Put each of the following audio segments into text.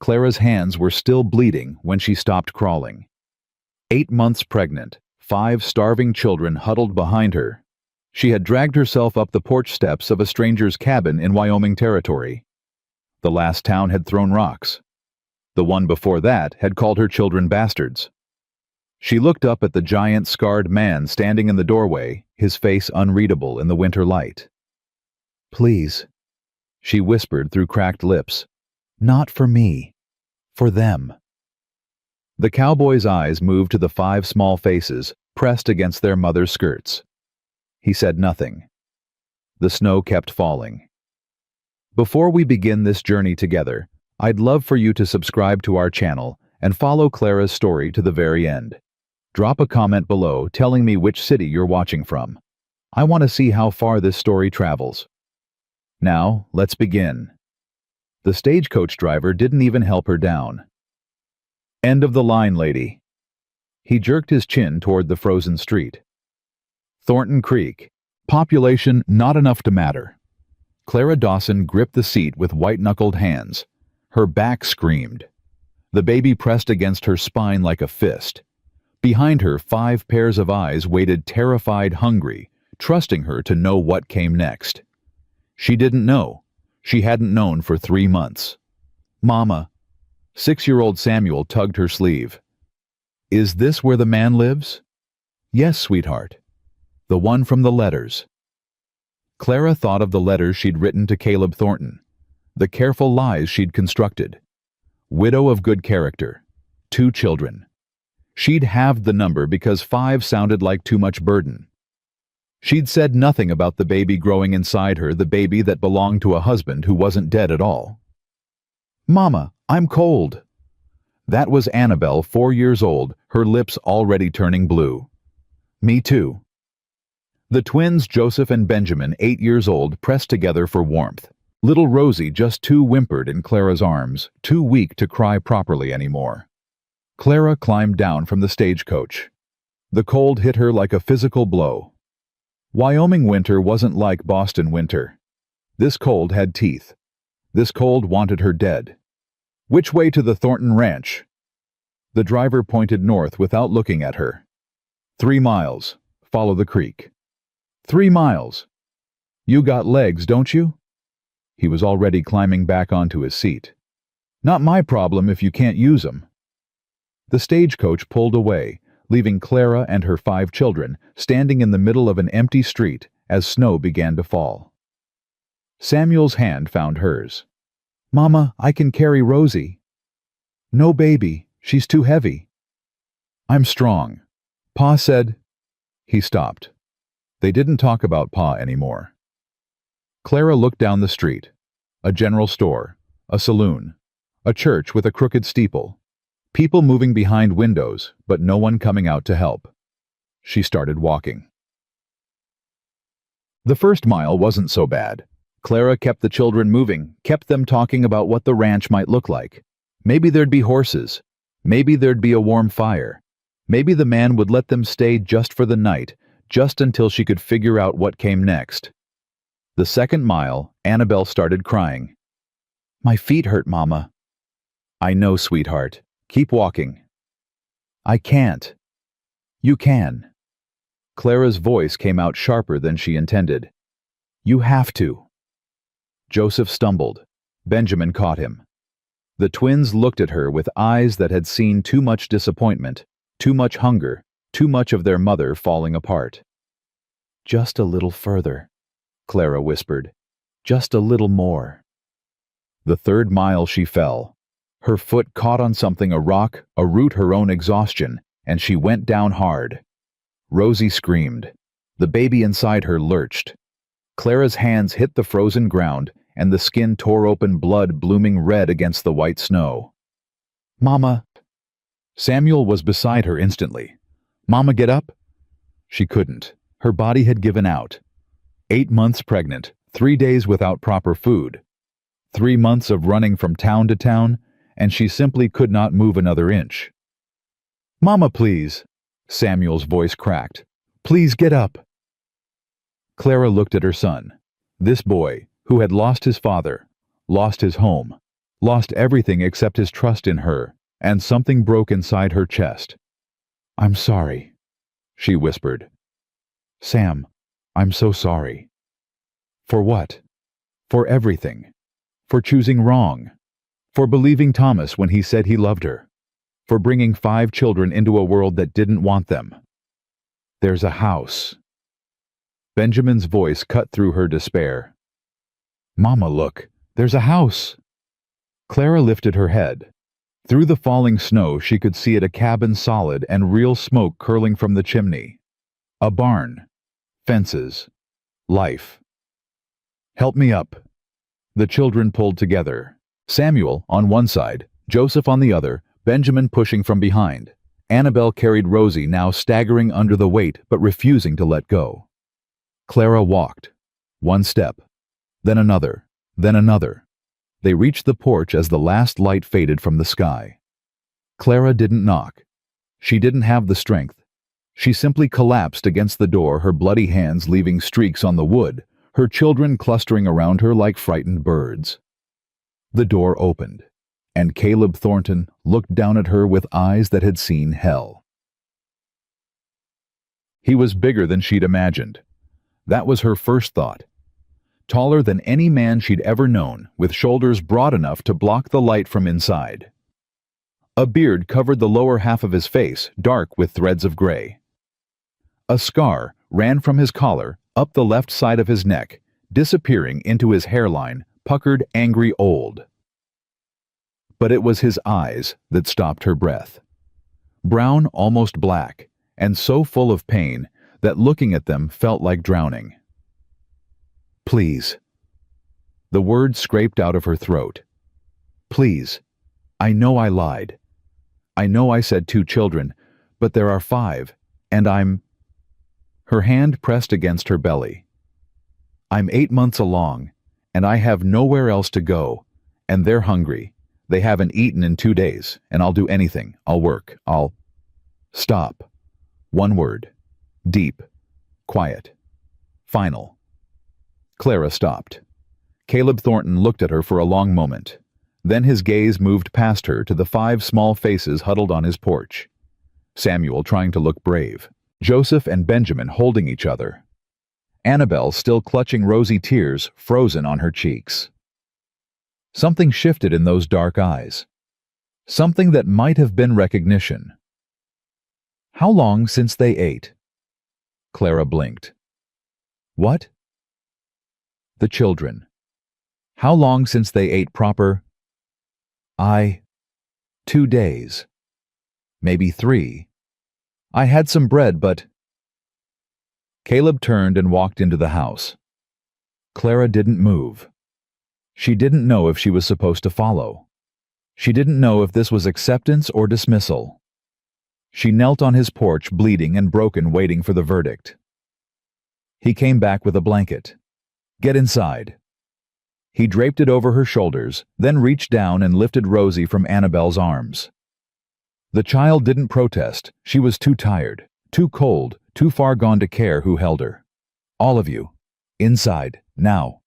Clara's hands were still bleeding when she stopped crawling. 8 months pregnant, 5 starving children huddled behind her. She had dragged herself up the porch steps of a stranger's cabin in Wyoming territory. The last town had thrown rocks. The one before that had called her children bastards. She looked up at the giant scarred man standing in the doorway, his face unreadable in the winter light. "Please," she whispered through cracked lips. "Not for me. For them." The cowboy's eyes moved to the 5 small faces pressed against their mother's skirts. He said nothing. The snow kept falling. Before we begin this journey together, I'd love for you to subscribe to our channel and follow Clara's story to the very end. Drop a comment below telling me which city you're watching from. I want to see how far this story travels. Now, let's begin. The stagecoach driver didn't even help her down. "End of the line, lady." He jerked his chin toward the frozen street. "Thornton Creek. Population not enough to matter." Clara Dawson gripped the seat with white-knuckled hands. Her back screamed. The baby pressed against her spine like a fist. Behind her, 5 pairs of eyes waited terrified, hungry, trusting her to know what came next. She didn't know. She hadn't known for 3 months. "Mama." 6-year-old Samuel tugged her sleeve. "Is this where the man lives?" "Yes, sweetheart. The one from the letters." Clara thought of the letters she'd written to Caleb Thornton, the careful lies she'd constructed. Widow of good character, 2 children. She'd halved the number because 5 sounded like too much burden. She'd said nothing about the baby growing inside her, the baby that belonged to a husband who wasn't dead at all. "Mama, I'm cold." That was Annabelle, 4 years old, her lips already turning blue. "Me too." The twins, Joseph and Benjamin, 8 years old, pressed together for warmth. Little Rosie just too whimpered in Clara's arms, too weak to cry properly anymore. Clara climbed down from the stagecoach. The cold hit her like a physical blow. Wyoming winter wasn't like Boston winter. This cold had teeth. This cold wanted her dead. "Which way to the Thornton Ranch?" The driver pointed north without looking at her. 3 miles. Follow the creek." 3 miles. "You got legs, don't you?" He was already climbing back onto his seat. "Not my problem if you can't use 'em." The stagecoach pulled away, leaving Clara and her 5 children standing in the middle of an empty street as snow began to fall. Samuel's hand found hers. "Mama, I can carry Rosie." "No, baby, she's too heavy." "I'm strong. Pa said—" He stopped. They didn't talk about Pa anymore. Clara looked down the street. A general store, a saloon, a church with a crooked steeple. People moving behind windows, but no one coming out to help. She started walking. The first mile wasn't so bad. Clara kept the children moving, kept them talking about what the ranch might look like. Maybe there'd be horses. Maybe there'd be a warm fire. Maybe the man would let them stay just for the night, just until she could figure out what came next. The second mile, Annabelle started crying. "My feet hurt, Mama." "I know, sweetheart. Keep walking." "I can't." "You can." Clara's voice came out sharper than she intended. "You have to." Joseph stumbled. Benjamin caught him. The twins looked at her with eyes that had seen too much disappointment, too much hunger, too much of their mother falling apart. "Just a little further," Clara whispered. "Just a little more." The third mile she fell. Her foot caught on something, a rock, a root, her own exhaustion, and she went down hard. Rosie screamed. The baby inside her lurched. Clara's hands hit the frozen ground, and the skin tore open, blood blooming red against the white snow. "Mama!" Samuel was beside her instantly. "Mama, get up!" She couldn't. Her body had given out. 8 months pregnant, 3 days without proper food. 3 months of running from town to town, and she simply could not move another inch. "Mama, please!" Samuel's voice cracked. "Please get up!" Clara looked at her son. This boy, who had lost his father, lost his home, lost everything except his trust in her, and something broke inside her chest. "I'm sorry," she whispered. "Sam, I'm so sorry." For what? For everything. For choosing wrong. For believing Thomas when he said he loved her. For bringing 5 children into a world that didn't want them. "There's a house." Benjamin's voice cut through her despair. "Mama, look, there's a house." Clara lifted her head. Through the falling snow she could see it, a cabin, solid and real, smoke curling from the chimney. A barn. Fences. Life. "Help me up." The children pulled together. Samuel on one side, Joseph on the other, Benjamin pushing from behind. Annabelle carried Rosie, now staggering under the weight but refusing to let go. Clara walked. One step. Then another. Then another. They reached the porch as the last light faded from the sky. Clara didn't knock. She didn't have the strength. She simply collapsed against the door, her bloody hands leaving streaks on the wood, her children clustering around her like frightened birds. The door opened, and Caleb Thornton looked down at her with eyes that had seen hell. He was bigger than she'd imagined. That was her first thought. Taller than any man she'd ever known, with shoulders broad enough to block the light from inside. A beard covered the lower half of his face, dark with threads of gray. A scar ran from his collar up the left side of his neck, disappearing into his hairline, puckered, angry, old. But it was his eyes that stopped her breath. Brown, almost black, and so full of pain that looking at them felt like drowning. "Please." The word scraped out of her throat. "Please. I know I lied. I know I said 2 children, but there are 5, and I'm—" Her hand pressed against her belly. "I'm 8 months along, and I have nowhere else to go, and they're hungry. They haven't eaten in 2 days, and I'll do anything. I'll work. I'll—" Stop. One word. Deep. Quiet. Final. Clara stopped. Caleb Thornton looked at her for a long moment. Then his gaze moved past her to the 5 small faces huddled on his porch. Samuel trying to look brave. Joseph and Benjamin holding each other. Annabelle still clutching rosy tears frozen on her cheeks. Something shifted in those dark eyes. Something that might have been recognition. "How long since they ate?" Clara blinked. "What?" "The children. How long since they ate proper—" 2 days. Maybe 3. I had some bread, but—" Caleb turned and walked into the house. Clara didn't move. She didn't know if she was supposed to follow. She didn't know if this was acceptance or dismissal. She knelt on his porch, bleeding and broken, waiting for the verdict. He came back with a blanket. "Get inside." He draped it over her shoulders, then reached down and lifted Rosie from Annabelle's arms. The child didn't protest. She was too tired, too cold, too far gone to care who held her. "All of you. Inside, now."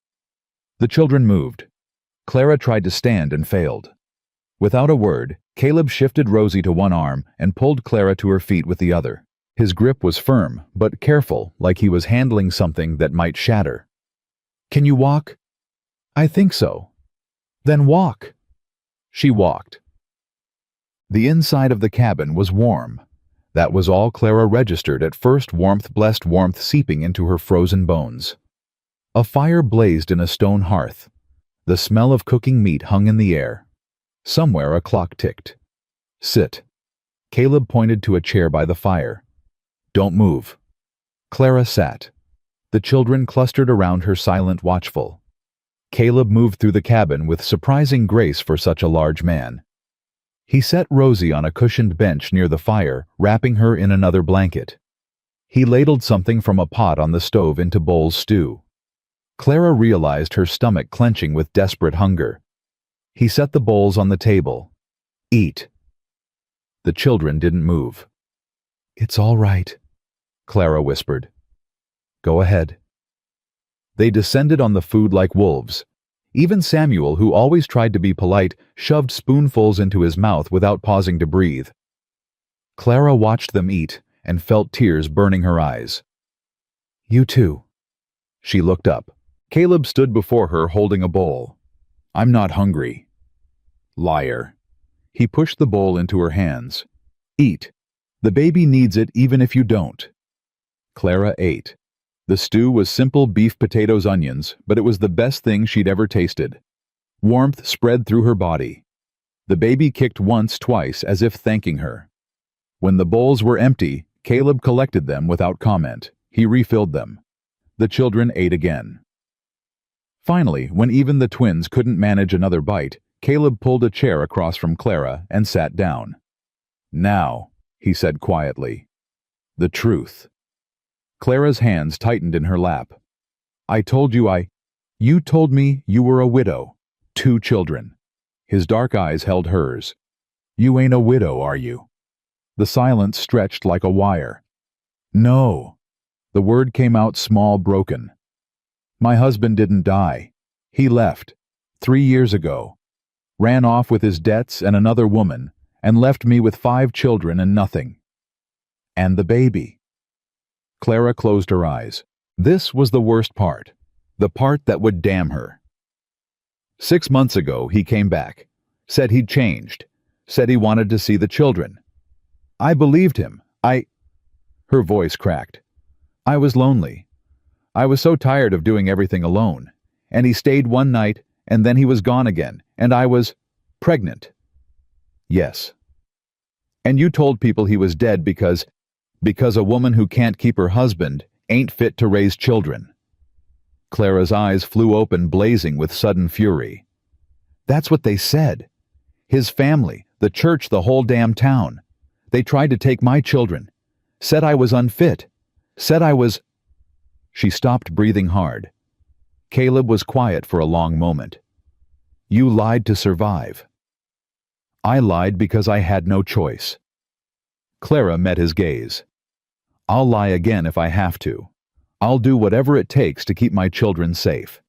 The children moved. Clara tried to stand and failed. Without a word, Caleb shifted Rosie to one arm and pulled Clara to her feet with the other. His grip was firm, but careful, like he was handling something that might shatter. "Can you walk?" "I think so." "Then walk." She walked. The inside of the cabin was warm. That was all Clara registered at first, warmth, blessed warmth seeping into her frozen bones. A fire blazed in a stone hearth. The smell of cooking meat hung in the air. Somewhere a clock ticked. "Sit." Caleb pointed to a chair by the fire. "Don't move." Clara sat. The children clustered around her, silent, watchful. Caleb moved through the cabin with surprising grace for such a large man. He set Rosie on a cushioned bench near the fire, wrapping her in another blanket. He ladled something from a pot on the stove into bowls stew. Clara realized her stomach clenching with desperate hunger. He set the bowls on the table. "Eat." The children didn't move. "It's all right," Clara whispered. "Go ahead." They descended on the food like wolves. Even Samuel, who always tried to be polite, shoved spoonfuls into his mouth without pausing to breathe. Clara watched them eat and felt tears burning her eyes. "You too." She looked up. Caleb stood before her holding a bowl. "I'm not hungry." Liar. He pushed the bowl into her hands. "Eat. The baby needs it even if you don't." Clara ate. The stew was simple beef, potatoes, onions, but it was the best thing she'd ever tasted. Warmth spread through her body. The baby kicked once, twice, as if thanking her. When the bowls were empty, Caleb collected them without comment. He refilled them. The children ate again. Finally, when even the twins couldn't manage another bite, Caleb pulled a chair across from Clara and sat down. "Now," he said quietly, "the truth." Clara's hands tightened in her lap. You told me you were a widow. 2 children." His dark eyes held hers. "You ain't a widow, are you?" The silence stretched like a wire. "No." The word came out small, broken. "My husband didn't die. He left. 3 years ago. Ran off with his debts and another woman, and left me with 5 children and nothing. And the baby." Clara closed her eyes. This was the worst part. The part that would damn her. 6 months ago, he came back. Said he'd changed. Said he wanted to see the children. I believed him. Her voice cracked. "I was lonely. I was so tired of doing everything alone. And he stayed one night, and then he was gone again, and I was pregnant." "Yes." "And you told people he was dead because a woman who can't keep her husband ain't fit to raise children." Clara's eyes flew open, blazing with sudden fury. "That's what they said. His family, the church, the whole damn town. They tried to take my children. Said I was unfit. Said I was—" She stopped, breathing hard. Caleb was quiet for a long moment. "You lied to survive." "I lied because I had no choice." Clara met his gaze. "I'll lie again if I have to. I'll do whatever it takes to keep my children safe.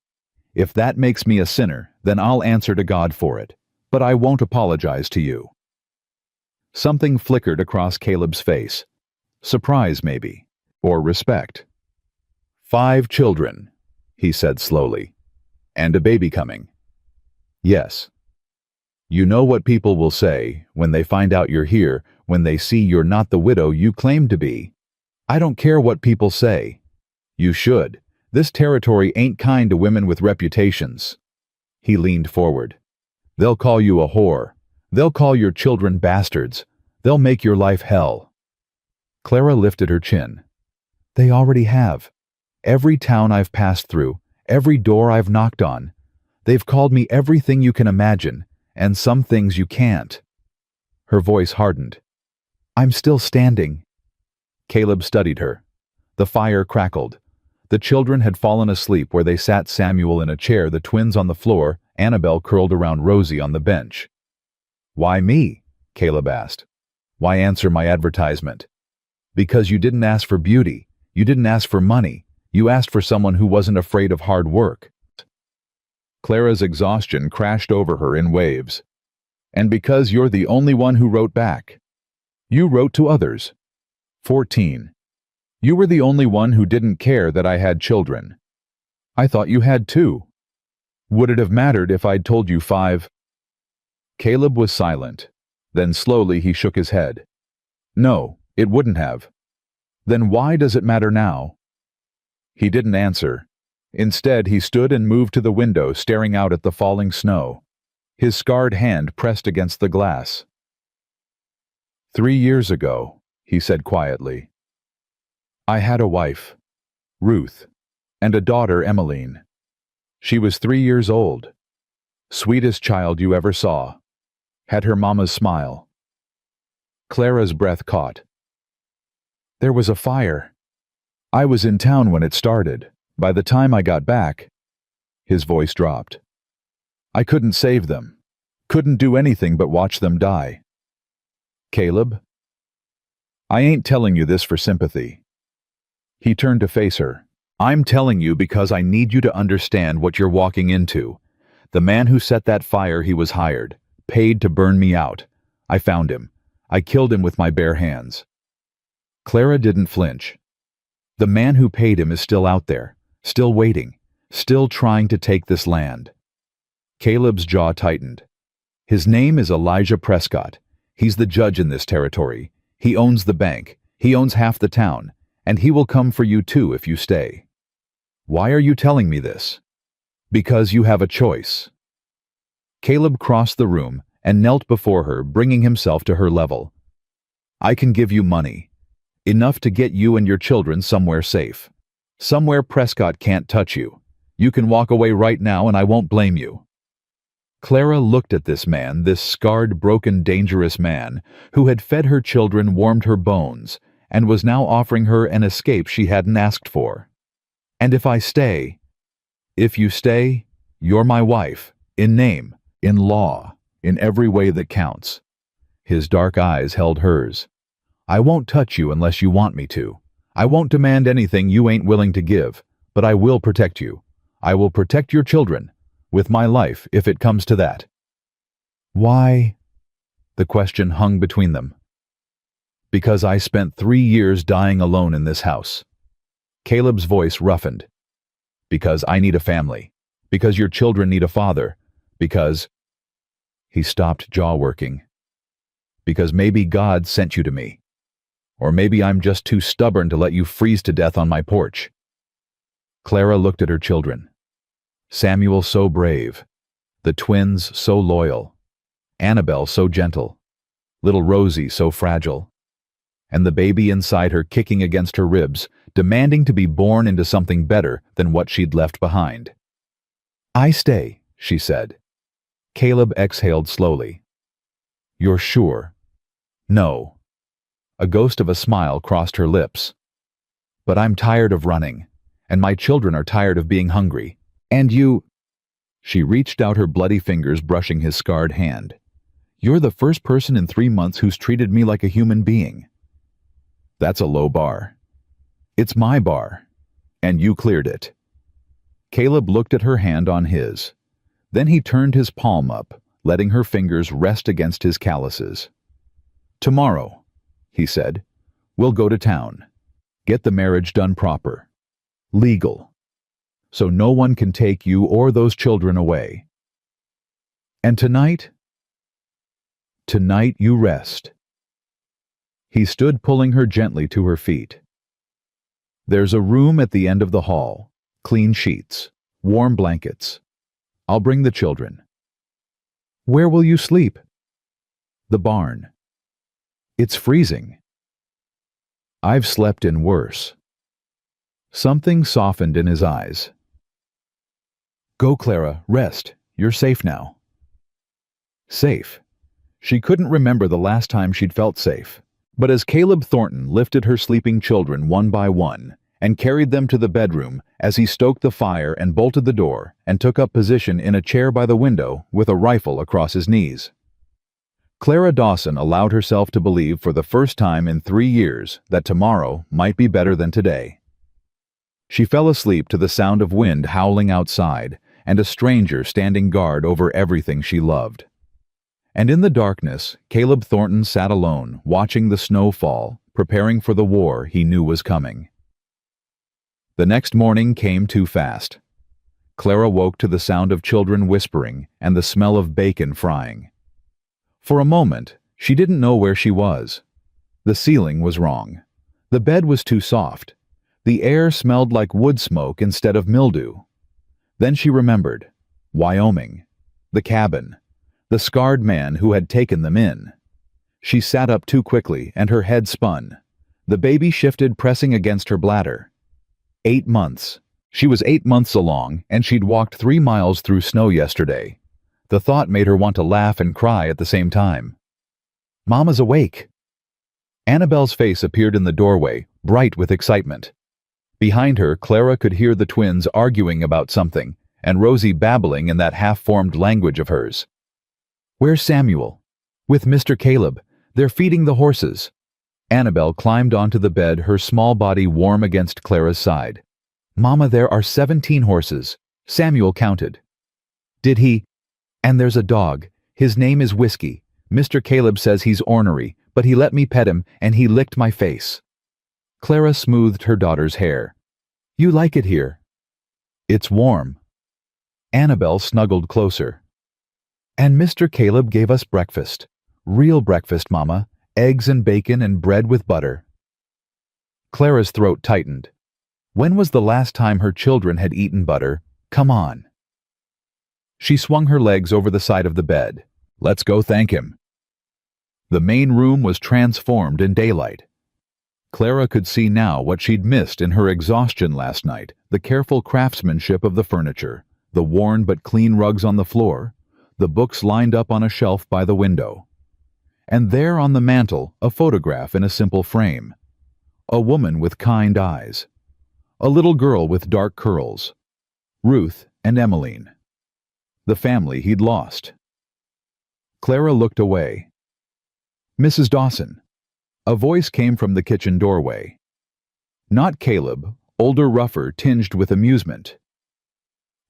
If that makes me a sinner, then I'll answer to God for it. But I won't apologize to you." Something flickered across Caleb's face. Surprise, maybe. Or respect. 5 children, he said slowly. "And a baby coming." "Yes." "You know what people will say when they find out you're here, when they see you're not the widow you claim to be. I don't care what people say. You should. This territory ain't kind to women with reputations." He leaned forward. "They'll call you a whore. They'll call your children bastards. They'll make your life hell." Clara lifted her chin. "They already have. Every town I've passed through, every door I've knocked on, they've called me everything you can imagine, and some things you can't." Her voice hardened. "I'm still standing." Caleb studied her. The fire crackled. The children had fallen asleep where they sat, Samuel in a chair, the twins on the floor, Annabelle curled around Rosie on the bench. "Why me?" Caleb asked. "Why answer my advertisement?" "Because you didn't ask for beauty. You didn't ask for money. You asked for someone who wasn't afraid of hard work." Clara's exhaustion crashed over her in waves. "And because you're the only one who wrote back. You wrote to others. 14. You were the only one who didn't care that I had children. I thought you had 2. Would it have mattered if I'd told you 5? Caleb was silent. Then slowly he shook his head. "No, it wouldn't have." "Then why does it matter now?" He didn't answer. Instead, he stood and moved to the window, staring out at the falling snow. His scarred hand pressed against the glass. 3 years ago, he said quietly, I had a wife, Ruth, and a daughter, Emmeline. She was 3 years old. Sweetest child you ever saw. Had her mama's smile. Clara's breath caught. There was a fire. I was in town when it started. By the time I got back, his voice dropped. I couldn't save them. Couldn't do anything but watch them die. Caleb? I ain't telling you this for sympathy. He turned to face her. I'm telling you because I need you to understand what you're walking into. The man who set that fire, he was hired, paid to burn me out. I found him. I killed him with my bare hands." Clara didn't flinch. The man who paid him is still out there, still waiting, still trying to take this land. Caleb's jaw tightened. His name is Elijah Prescott. He's the judge in this territory. He owns the bank. He owns half the town. And he will come for you too if you stay. Why are you telling me this? Because you have a choice. Caleb crossed the room and knelt before her, bringing himself to her level. I can give you money. Enough to get you and your children somewhere safe. Somewhere Prescott can't touch you. You can walk away right now and I won't blame you. Clara looked at this man, this scarred, broken, dangerous man, who had fed her children, warmed her bones, and was now offering her an escape she hadn't asked for. And if I stay, if you stay, you're my wife, in name, in law, in every way that counts. His dark eyes held hers. I won't touch you unless you want me to. I won't demand anything you ain't willing to give, but I will protect you. I will protect your children, with my life if it comes to that. Why? The question hung between them. Because I spent 3 years dying alone in this house. Caleb's voice roughened. Because I need a family. Because your children need a father. Because... He stopped, jaw working. Because maybe God sent you to me. Or maybe I'm just too stubborn to let you freeze to death on my porch. Clara looked at her children. Samuel so brave. The twins so loyal. Annabelle so gentle. Little Rosie so fragile. And the baby inside her kicking against her ribs, demanding to be born into something better than what she'd left behind. I stay, she said. Caleb exhaled slowly. You're sure? No. A ghost of a smile crossed her lips. But I'm tired of running, and my children are tired of being hungry. And you... She reached out her bloody fingers, brushing his scarred hand. You're the first person in 3 months who's treated me like a human being. That's a low bar. It's my bar, and you cleared it. Caleb looked at her hand on his. Then he turned his palm up, letting her fingers rest against his calluses. Tomorrow, he said, we'll go to town. Get the marriage done proper. Legal. So no one can take you or those children away. And tonight? Tonight you rest. He stood, pulling her gently to her feet. There's a room at the end of the hall. Clean sheets. Warm blankets. I'll bring the children. Where will you sleep? The barn. It's freezing. I've slept in worse. Something softened in his eyes. Go, Clara, rest. You're safe now. Safe. She couldn't remember the last time she'd felt safe. But as Caleb Thornton lifted her sleeping children one by one and carried them to the bedroom, as he stoked the fire and bolted the door and took up position in a chair by the window with a rifle across his knees, Clara Dawson allowed herself to believe for the first time in 3 years that tomorrow might be better than today. She fell asleep to the sound of wind howling outside and a stranger standing guard over everything she loved. And in the darkness, Caleb Thornton sat alone, watching the snow fall, preparing for the war he knew was coming. The next morning came too fast. Clara woke to the sound of children whispering and the smell of bacon frying. For a moment, she didn't know where she was. The ceiling was wrong. The bed was too soft. The air smelled like wood smoke instead of mildew. Then she remembered. Wyoming. The cabin. The scarred man who had taken them in. She sat up too quickly and her head spun. The baby shifted, pressing against her bladder. 8 months. She was 8 months along, and she'd walked 3 miles through snow yesterday. The thought made her want to laugh and cry at the same time. Mama's awake. Annabelle's face appeared in the doorway, bright with excitement. Behind her, Clara could hear the twins arguing about something, and Rosie babbling in that half-formed language of hers. Where's Samuel? With Mr. Caleb. They're feeding the horses. Annabelle climbed onto the bed, her small body warm against Clara's side. Mama, there are 17 horses. Samuel counted. Did he? And there's a dog. His name is Whiskey. Mr. Caleb says he's ornery, but he let me pet him and he licked my face. Clara smoothed her daughter's hair. You like it here? It's warm. Annabelle snuggled closer. And Mr. Caleb gave us breakfast. Real breakfast, Mama. Eggs and bacon and bread with butter. Clara's throat tightened. When was the last time her children had eaten butter? Come on. She swung her legs over the side of the bed. Let's go thank him. The main room was transformed in daylight. Clara could see now what she'd missed in her exhaustion last night, the careful craftsmanship of the furniture, the worn but clean rugs on the floor, the books lined up on a shelf by the window. And there on the mantel, a photograph in a simple frame. A woman with kind eyes. A little girl with dark curls. Ruth and Emmeline. The family he'd lost. Clara looked away. Mrs. Dawson. A voice came from the kitchen doorway. Not Caleb, older, rougher, tinged with amusement.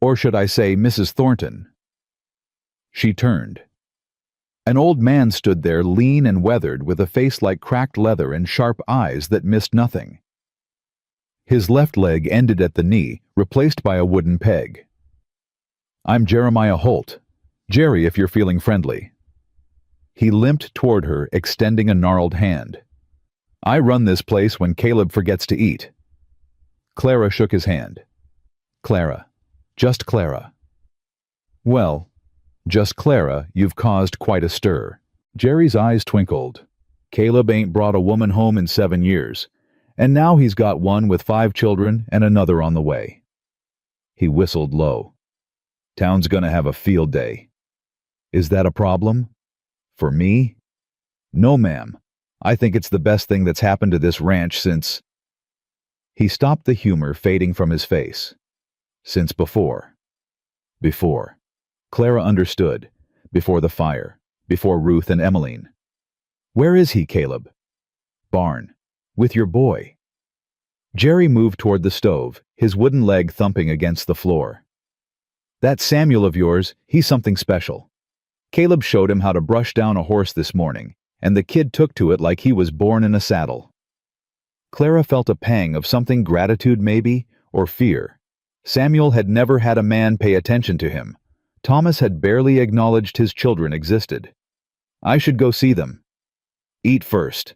Or should I say Mrs. Thornton? She turned. An old man stood there, lean and weathered, with a face like cracked leather and sharp eyes that missed nothing. His left leg ended at the knee, replaced by a wooden peg. I'm Jeremiah Holt. Jerry, if you're feeling friendly. He limped toward her, extending a gnarled hand. I run this place when Caleb forgets to eat. Clara shook his hand. Clara. Just Clara. Well, just Clara, you've caused quite a stir. Jerry's eyes twinkled. Caleb ain't brought a woman home in 7 years, and now he's got one with 5 children and another on the way. He whistled low. Town's gonna have a field day. Is that a problem? For me? No, ma'am. I think it's the best thing that's happened to this ranch since... He stopped, the humor fading from his face. Since before. Before. Clara understood. Before the fire. Before Ruth and Emmeline. Where is he, Caleb? Barn. With your boy. Jerry moved toward the stove, his wooden leg thumping against the floor. That Samuel of yours, he's something special. Caleb showed him how to brush down a horse this morning, and the kid took to it like he was born in a saddle. Clara felt a pang of something, gratitude maybe, or fear. Samuel had never had a man pay attention to him. Thomas had barely acknowledged his children existed. I should go see them. Eat first.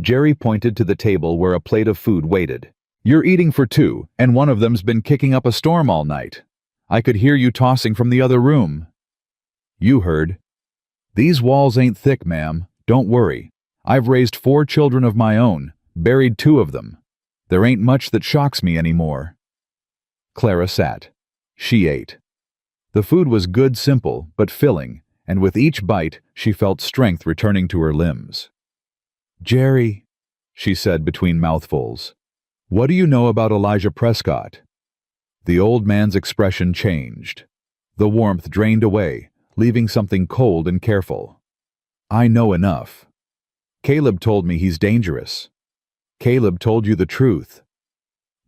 Jerry pointed to the table where a plate of food waited. You're eating for 2, and one of them's been kicking up a storm all night. I could hear you tossing from the other room. You heard. These walls ain't thick, ma'am. Don't worry. I've raised 4 children of my own, buried 2 of them. There ain't much that shocks me anymore. Clara sat. She ate. The food was good, simple, but filling, and with each bite she felt strength returning to her limbs. Jerry, she said between mouthfuls, what do you know about Elijah Prescott? The old man's expression changed. The warmth drained away, leaving something cold and careful. I know enough. Caleb told me he's dangerous. Caleb told you the truth.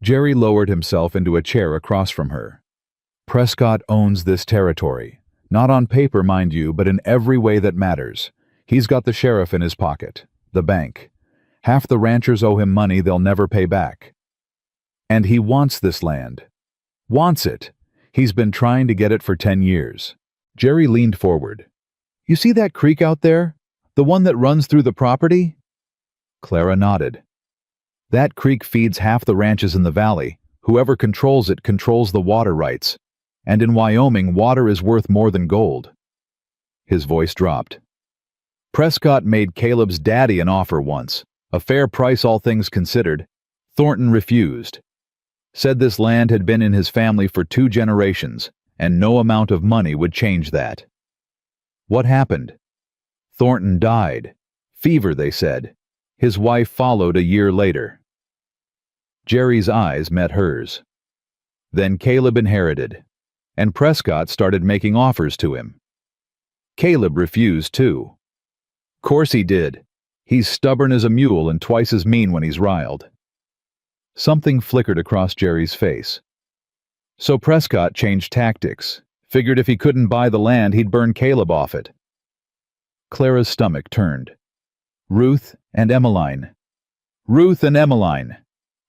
Jerry lowered himself into a chair across from her. Prescott owns this territory. Not on paper, mind you, but in every way that matters. He's got the sheriff in his pocket, the bank. Half the ranchers owe him money they'll never pay back. And he wants this land. Wants it. He's been trying to get it for 10 years. Jerry leaned forward. You see that creek out there? The one that runs through the property? Clara nodded. That creek feeds half the ranches in the valley. Whoever controls it controls the water rights. And in Wyoming, water is worth more than gold. His voice dropped. Prescott made Caleb's daddy an offer once, a fair price all things considered. Thornton refused. Said this land had been in his family for 2 generations, and no amount of money would change that. What happened? Thornton died. Fever, they said. His wife followed a year later. Jerry's eyes met hers. Then Caleb inherited, and Prescott started making offers to him. Caleb refused too. Course he did. He's stubborn as a mule and twice as mean when he's riled. Something flickered across Jerry's face. So Prescott changed tactics. Figured if he couldn't buy the land, he'd burn Caleb off it. Clara's stomach turned. Ruth and Emmeline. Ruth and Emmeline.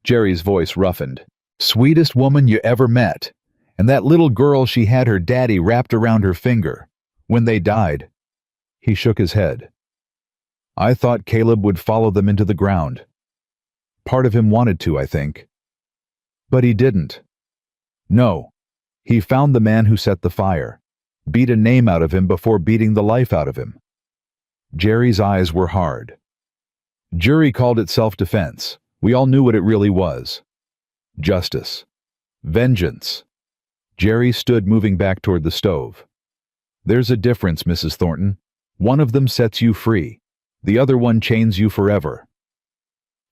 Jerry's voice roughened. Sweetest woman you ever met. And that little girl, she had her daddy wrapped around her finger. When they died. He shook his head. I thought Caleb would follow them into the ground. Part of him wanted to, I think. But he didn't. No. He found the man who set the fire. Beat a name out of him before beating the life out of him. Jerry's eyes were hard. Jury called it self-defense. We all knew what it really was. Justice. Vengeance. Jerry stood moving back toward the stove. There's a difference, Mrs. Thornton. One of them sets you free. The other one chains you forever.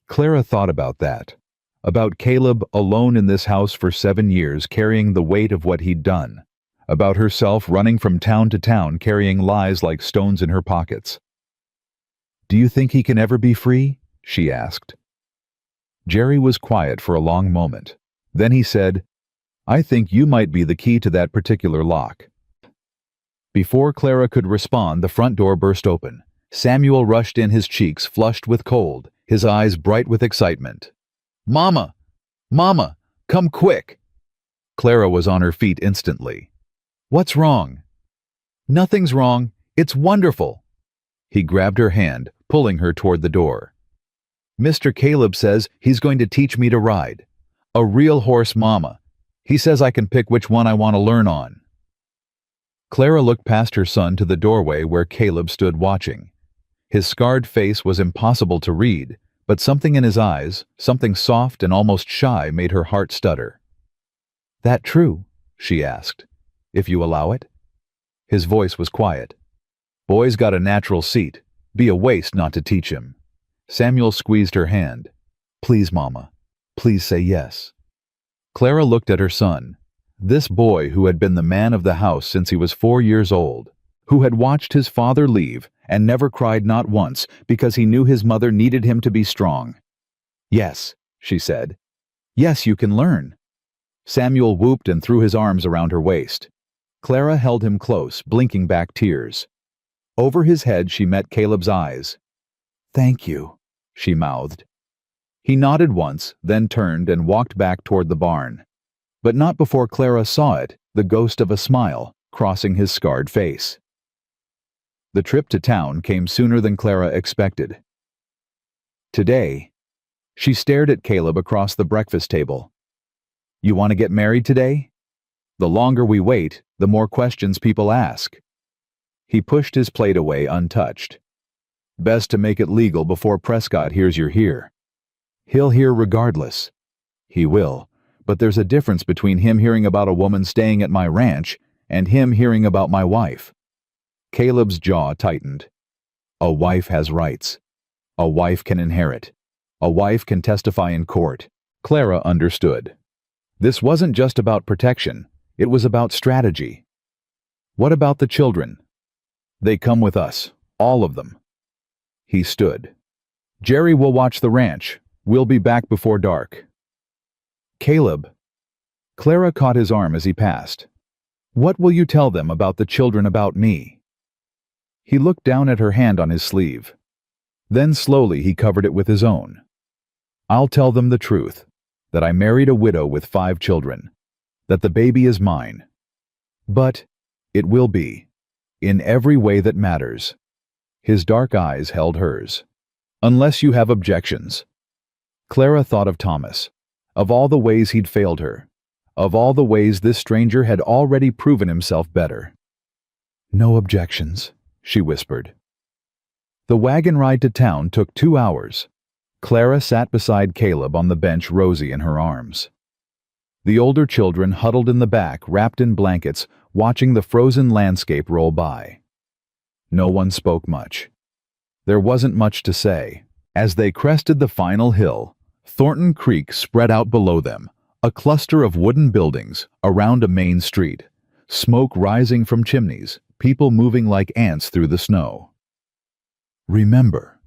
Clara thought about that. About Caleb alone in this house for 7 years carrying the weight of what he'd done. About herself running from town to town carrying lies like stones in her pockets. Do you think he can ever be free? She asked. Jerry was quiet for a long moment. Then he said, I think you might be the key to that particular lock. Before Clara could respond, the front door burst open. Samuel rushed in, his cheeks flushed with cold, his eyes bright with excitement. Mama! Mama! Come quick! Clara was on her feet instantly. What's wrong? Nothing's wrong. It's wonderful. He grabbed her hand, pulling her toward the door. Mr. Caleb says he's going to teach me to ride. A real horse, Mama. He says I can pick which one I want to learn on. Clara looked past her son to the doorway where Caleb stood watching. His scarred face was impossible to read, but something in his eyes, something soft and almost shy, made her heart stutter. That true? She asked. If you allow it? His voice was quiet. Boy's got a natural seat. Be a waste not to teach him. Samuel squeezed her hand. Please, Mama. Please say yes. Clara looked at her son. This boy who had been the man of the house since he was 4 years old, who had watched his father leave and never cried not once because he knew his mother needed him to be strong. Yes, she said. Yes, you can learn. Samuel whooped and threw his arms around her waist. Clara held him close, blinking back tears. Over his head she met Caleb's eyes. Thank you, she mouthed. He nodded once, then turned and walked back toward the barn. But not before Clara saw it, the ghost of a smile, crossing his scarred face. The trip to town came sooner than Clara expected. Today, she stared at Caleb across the breakfast table. You want to get married today? The longer we wait, the more questions people ask. He pushed his plate away untouched. Best to make it legal before Prescott hears you're here. He'll hear regardless. He will, but there's a difference between him hearing about a woman staying at my ranch and him hearing about my wife. Caleb's jaw tightened. A wife has rights. A wife can inherit. A wife can testify in court. Clara understood. This wasn't just about protection. It was about strategy. What about the children? They come with us, all of them. He stood. Jerry will watch the ranch. We'll be back before dark. Caleb. Clara caught his arm as he passed. What will you tell them about the children, about me? He looked down at her hand on his sleeve. Then slowly he covered it with his own. I'll tell them the truth, that I married a widow with 5 children, that the baby is mine. But it will be, in every way that matters. His dark eyes held hers. Unless you have objections. Clara thought of Thomas, of all the ways he'd failed her, of all the ways this stranger had already proven himself better. No objections, she whispered. The wagon ride to town took 2 hours. Clara sat beside Caleb on the bench, Rosie in her arms. The older children huddled in the back, wrapped in blankets, watching the frozen landscape roll by. No one spoke much. There wasn't much to say. As they crested the final hill, Thornton Creek spread out below them, a cluster of wooden buildings around a main street, smoke rising from chimneys, people moving like ants through the snow. Remember,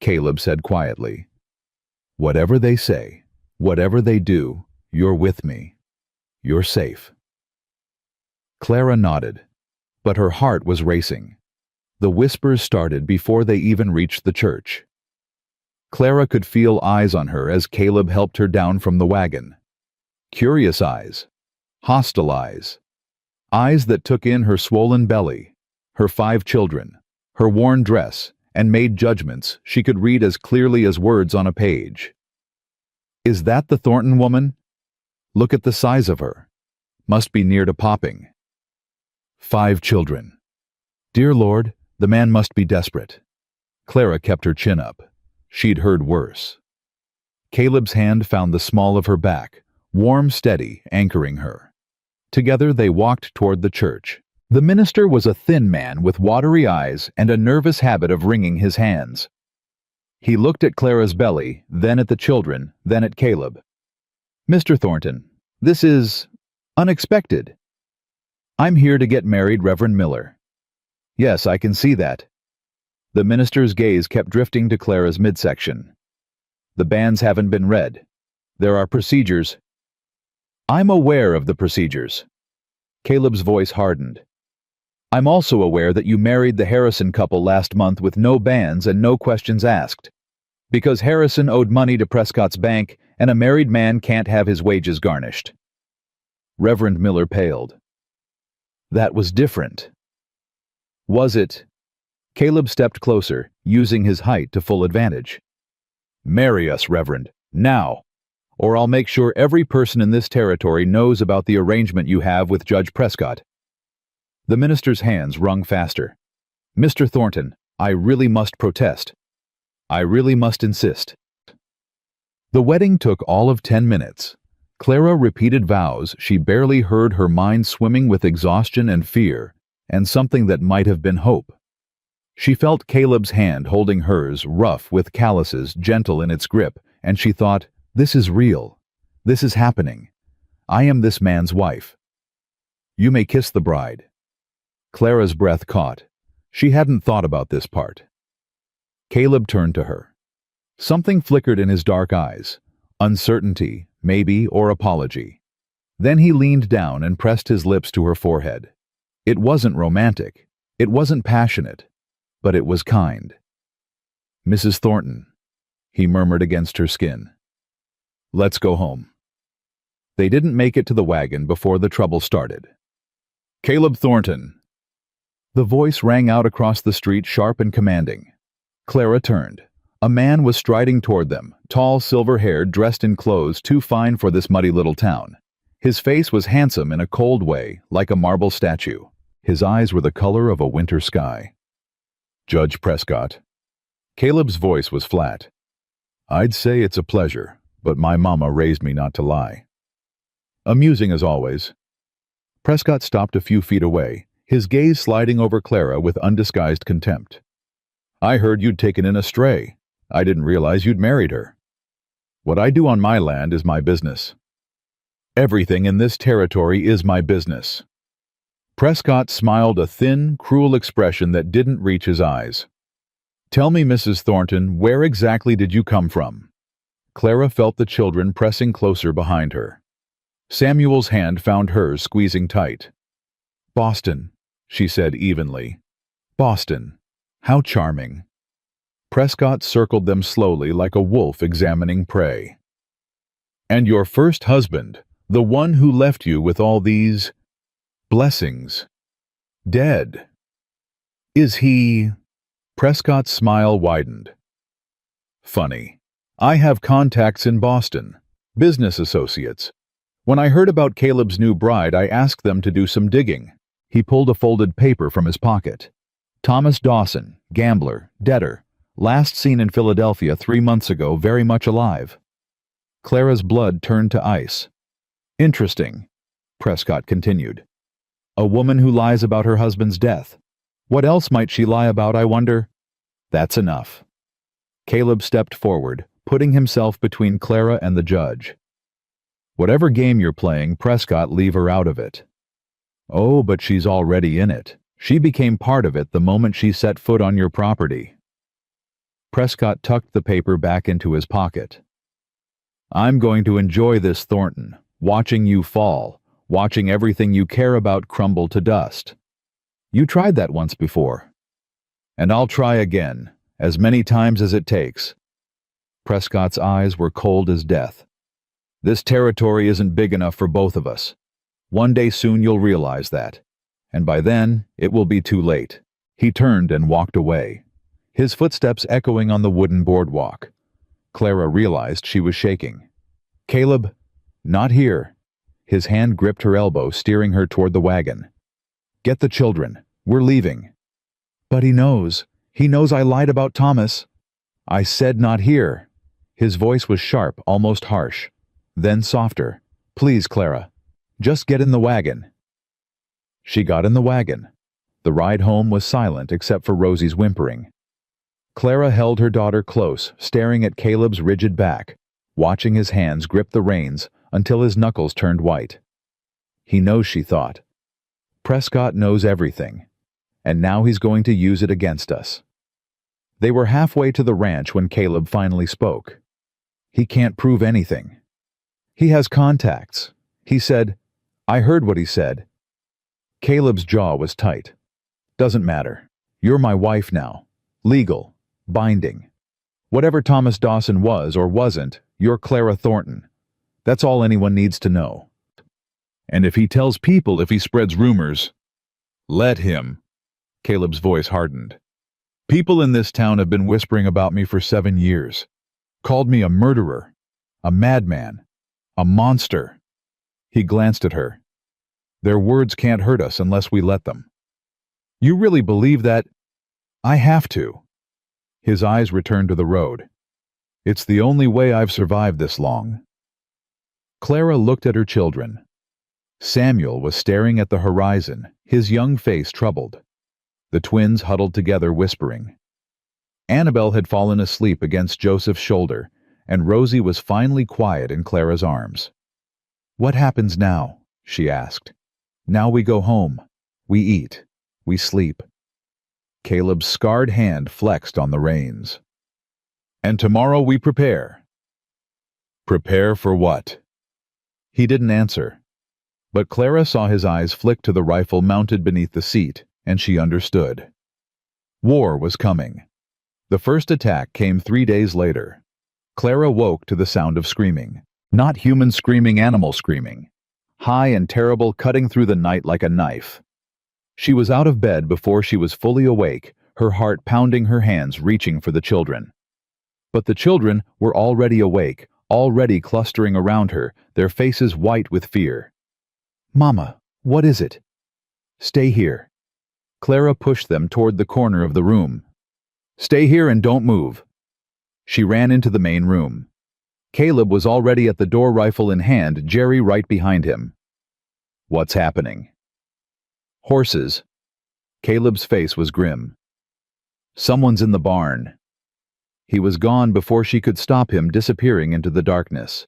Caleb said quietly, whatever they say, whatever they do, you're with me. You're safe. Clara nodded, but her heart was racing. The whispers started before they even reached the church. Clara could feel eyes on her as Caleb helped her down from the wagon. Curious eyes. Hostile eyes. Eyes that took in her swollen belly, her 5 children, her worn dress, and made judgments she could read as clearly as words on a page. Is that the Thornton woman? Look at the size of her. Must be near to popping. 5 children. Dear Lord, the man must be desperate. Clara kept her chin up. She'd heard worse. Caleb's hand found the small of her back, warm, steady, anchoring her. Together they walked toward the church. The minister was a thin man with watery eyes and a nervous habit of wringing his hands. He looked at Clara's belly, then at the children, then at Caleb. Mr. Thornton, this is unexpected. I'm here to get married, Reverend Miller. Yes, I can see that. The minister's gaze kept drifting to Clara's midsection. The banns haven't been read. There are procedures. I'm aware of the procedures. Caleb's voice hardened. I'm also aware that you married the Harrison couple last month with no banns and no questions asked. Because Harrison owed money to Prescott's bank, and a married man can't have his wages garnished. Reverend Miller paled. That was different. Was it? Caleb stepped closer, using his height to full advantage. Marry us, Reverend, now, or I'll make sure every person in this territory knows about the arrangement you have with Judge Prescott. The minister's hands wrung faster. Mr. Thornton, I really must protest. I really must insist. The wedding took all of 10 minutes. Clara repeated vows she barely heard, her mind swimming with exhaustion and fear, and something that might have been hope. She felt Caleb's hand holding hers, rough with calluses, gentle in its grip, and she thought, this is real. This is happening. I am this man's wife. You may kiss the bride. Clara's breath caught. She hadn't thought about this part. Caleb turned to her. Something flickered in his dark eyes. Uncertainty, maybe, or apology. Then he leaned down and pressed his lips to her forehead. It wasn't romantic. It wasn't passionate. But it was kind. Mrs. Thornton, he murmured against her skin. Let's go home. They didn't make it to the wagon before the trouble started. Caleb Thornton. The voice rang out across the street, sharp and commanding. Clara turned. A man was striding toward them, tall, silver-haired, dressed in clothes too fine for this muddy little town. His face was handsome in a cold way, like a marble statue. His eyes were the color of a winter sky. Judge Prescott. Caleb's voice was flat. I'd say it's a pleasure, but my mama raised me not to lie. Amusing as always. Prescott stopped a few feet away, his gaze sliding over Clara with undisguised contempt. I heard you'd taken in a stray. I didn't realize you'd married her. What I do on my land is my business. Everything in this territory is my business. Prescott smiled a thin, cruel expression that didn't reach his eyes. Tell me, Mrs. Thornton, where exactly did you come from? Clara felt the children pressing closer behind her. Samuel's hand found hers, squeezing tight. Boston, she said evenly. Boston. How charming. Prescott circled them slowly like a wolf examining prey. And your first husband, the one who left you with all these blessings, dead. Is he? Prescott's smile widened. Funny. I have contacts in Boston, business associates. When I heard about Caleb's new bride, I asked them to do some digging. He pulled a folded paper from his pocket. Thomas Dawson, gambler, debtor, last seen in Philadelphia 3 months ago, very much alive. Clara's blood turned to ice. Interesting, Prescott continued. A woman who lies about her husband's death. What else might she lie about, I wonder? That's enough. Caleb stepped forward, putting himself between Clara and the judge. Whatever game you're playing, Prescott, leave her out of it. Oh, but she's already in it. She became part of it the moment she set foot on your property. Prescott tucked the paper back into his pocket. I'm going to enjoy this, Thornton, watching you fall, watching everything you care about crumble to dust. You tried that once before. And I'll try again, as many times as it takes. Prescott's eyes were cold as death. This territory isn't big enough for both of us. One day soon you'll realize that. And by then, it will be too late. He turned and walked away, his footsteps echoing on the wooden boardwalk. Clara realized she was shaking. Caleb, not here. His hand gripped her elbow, steering her toward the wagon. Get the children. We're leaving. But he knows. He knows I lied about Thomas. I said not here. His voice was sharp, almost harsh. Then softer. Please, Clara. Just get in the wagon. She got in the wagon. The ride home was silent except for Rosie's whimpering. Clara held her daughter close, staring at Caleb's rigid back, watching his hands grip the reins until his knuckles turned white. He knows, she thought. Prescott knows everything, and now he's going to use it against us. They were halfway to the ranch when Caleb finally spoke. He can't prove anything. He has contacts. He said, I heard what he said. Caleb's jaw was tight. Doesn't matter. You're my wife now. Legal. Binding. Whatever Thomas Dawson was or wasn't, you're Clara Thornton. That's all anyone needs to know. And if he tells people, if he spreads rumors, let him. Caleb's voice hardened. People in this town have been whispering about me for 7 years. Called me a murderer, a madman, a monster. He glanced at her. Their words can't hurt us unless we let them. You really believe that? I have to. His eyes returned to the road. It's the only way I've survived this long. Clara looked at her children. Samuel was staring at the horizon, his young face troubled. The twins huddled together, whispering. Annabelle had fallen asleep against Joseph's shoulder, and Rosie was finally quiet in Clara's arms. What happens now? She asked. Now we go home. We eat. We sleep. Caleb's scarred hand flexed on the reins. And tomorrow we prepare. Prepare for what? He didn't answer. But Clara saw his eyes flick to the rifle mounted beneath the seat, and she understood. War was coming. The first attack came 3 days later. Clara woke to the sound of screaming. Not human screaming, animal screaming. High and terrible, cutting through the night like a knife. She was out of bed before she was fully awake, her heart pounding, her hands reaching for the children. But the children were already awake, already clustering around her, their faces white with fear. Mama, what is it? Stay here. Clara pushed them toward the corner of the room. Stay here and don't move. She ran into the main room. Caleb was already at the door, rifle in hand, Jerry right behind him. What's happening? Horses. Caleb's face was grim. Someone's in the barn. He was gone before she could stop him, disappearing into the darkness.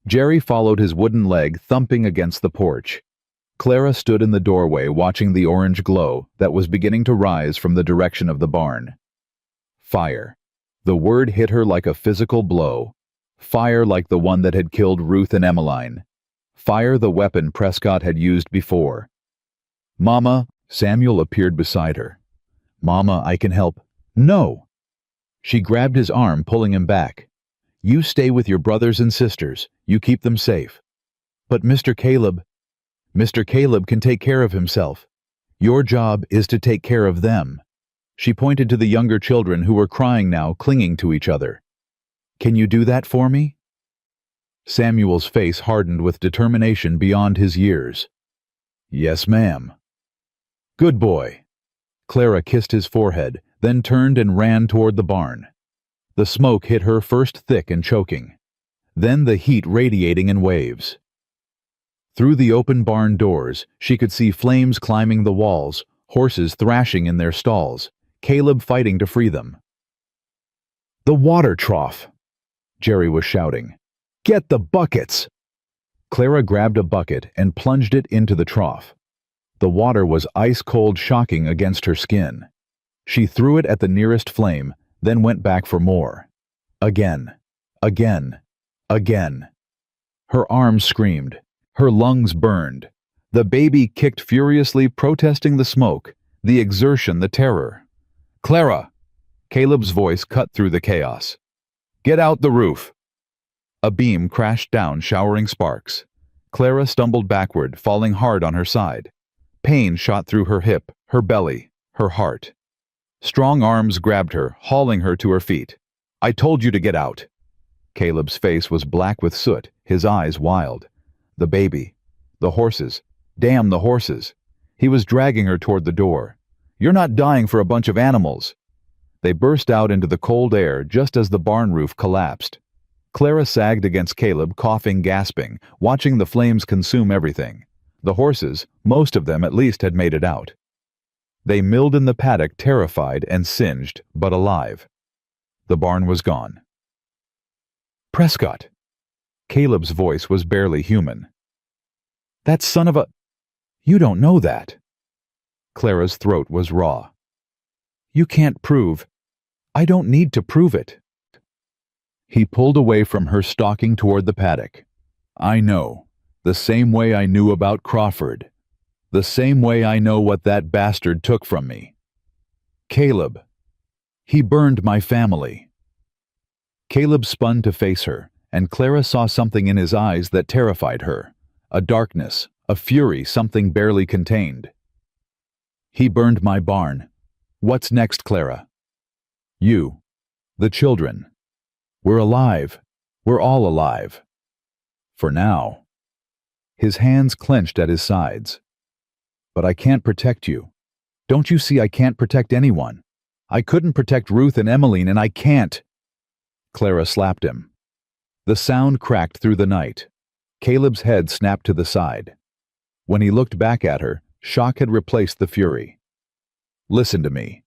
Jerry followed, his wooden leg thumping against the porch. Clara stood in the doorway, watching the orange glow that was beginning to rise from the direction of the barn. Fire. The word hit her like a physical blow. Fire like the one that had killed Ruth and Emmeline. Fire, the weapon Prescott had used before. Mama, Samuel appeared beside her. Mama, I can help. No! She grabbed his arm, pulling him back. You stay with your brothers and sisters. You keep them safe. But Mr. Caleb can take care of himself. Your job is to take care of them. She pointed to the younger children who were crying now, clinging to each other. Can you do that for me? Samuel's face hardened with determination beyond his years. Yes, ma'am. Good boy. Clara kissed his forehead, then turned and ran toward the barn. The smoke hit her first thick and choking, then the heat radiating in waves. Through the open barn doors, she could see flames climbing the walls, horses thrashing in their stalls, Caleb fighting to free them. The water trough! Jerry was shouting. Get the buckets! Clara grabbed a bucket and plunged it into the trough. The water was ice-cold, shocking against her skin. She threw it at the nearest flame, then went back for more. Again. Again. Again. Her arms screamed. Her lungs burned. The baby kicked furiously, protesting the smoke, the exertion, the terror. "Clara!" Caleb's voice cut through the chaos. "Get out the roof!" A beam crashed down, showering sparks. Clara stumbled backward, falling hard on her side. Pain shot through her hip, her belly, her heart. Strong arms grabbed her, hauling her to her feet. "I told you to get out!" Caleb's face was black with soot, his eyes wild. The baby. The horses. Damn the horses. He was dragging her toward the door. "You're not dying for a bunch of animals." They burst out into the cold air just as the barn roof collapsed. Clara sagged against Caleb, coughing, gasping, watching the flames consume everything. The horses, most of them at least, had made it out. They milled in the paddock, terrified and singed, but alive. The barn was gone. "Prescott!" Caleb's voice was barely human. "That son of a... You don't know that." Clara's throat was raw. "You can't prove... I don't need to prove it." He pulled away from her, stalking toward the paddock. "I know. The same way I knew about Crawford. The same way I know what that bastard took from me. Caleb. He burned my family." Caleb spun to face her, and Clara saw something in his eyes that terrified her. A darkness, a fury, something barely contained. "He burned my barn. What's next, Clara?" "You. The children. We're alive. We're all alive. For now." His hands clenched at his sides. "But I can't protect you. Don't you see I can't protect anyone? I couldn't protect Ruth and Emmeline, and I can't." Clara slapped him. The sound cracked through the night. Caleb's head snapped to the side. When he looked back at her, shock had replaced the fury. "Listen to me."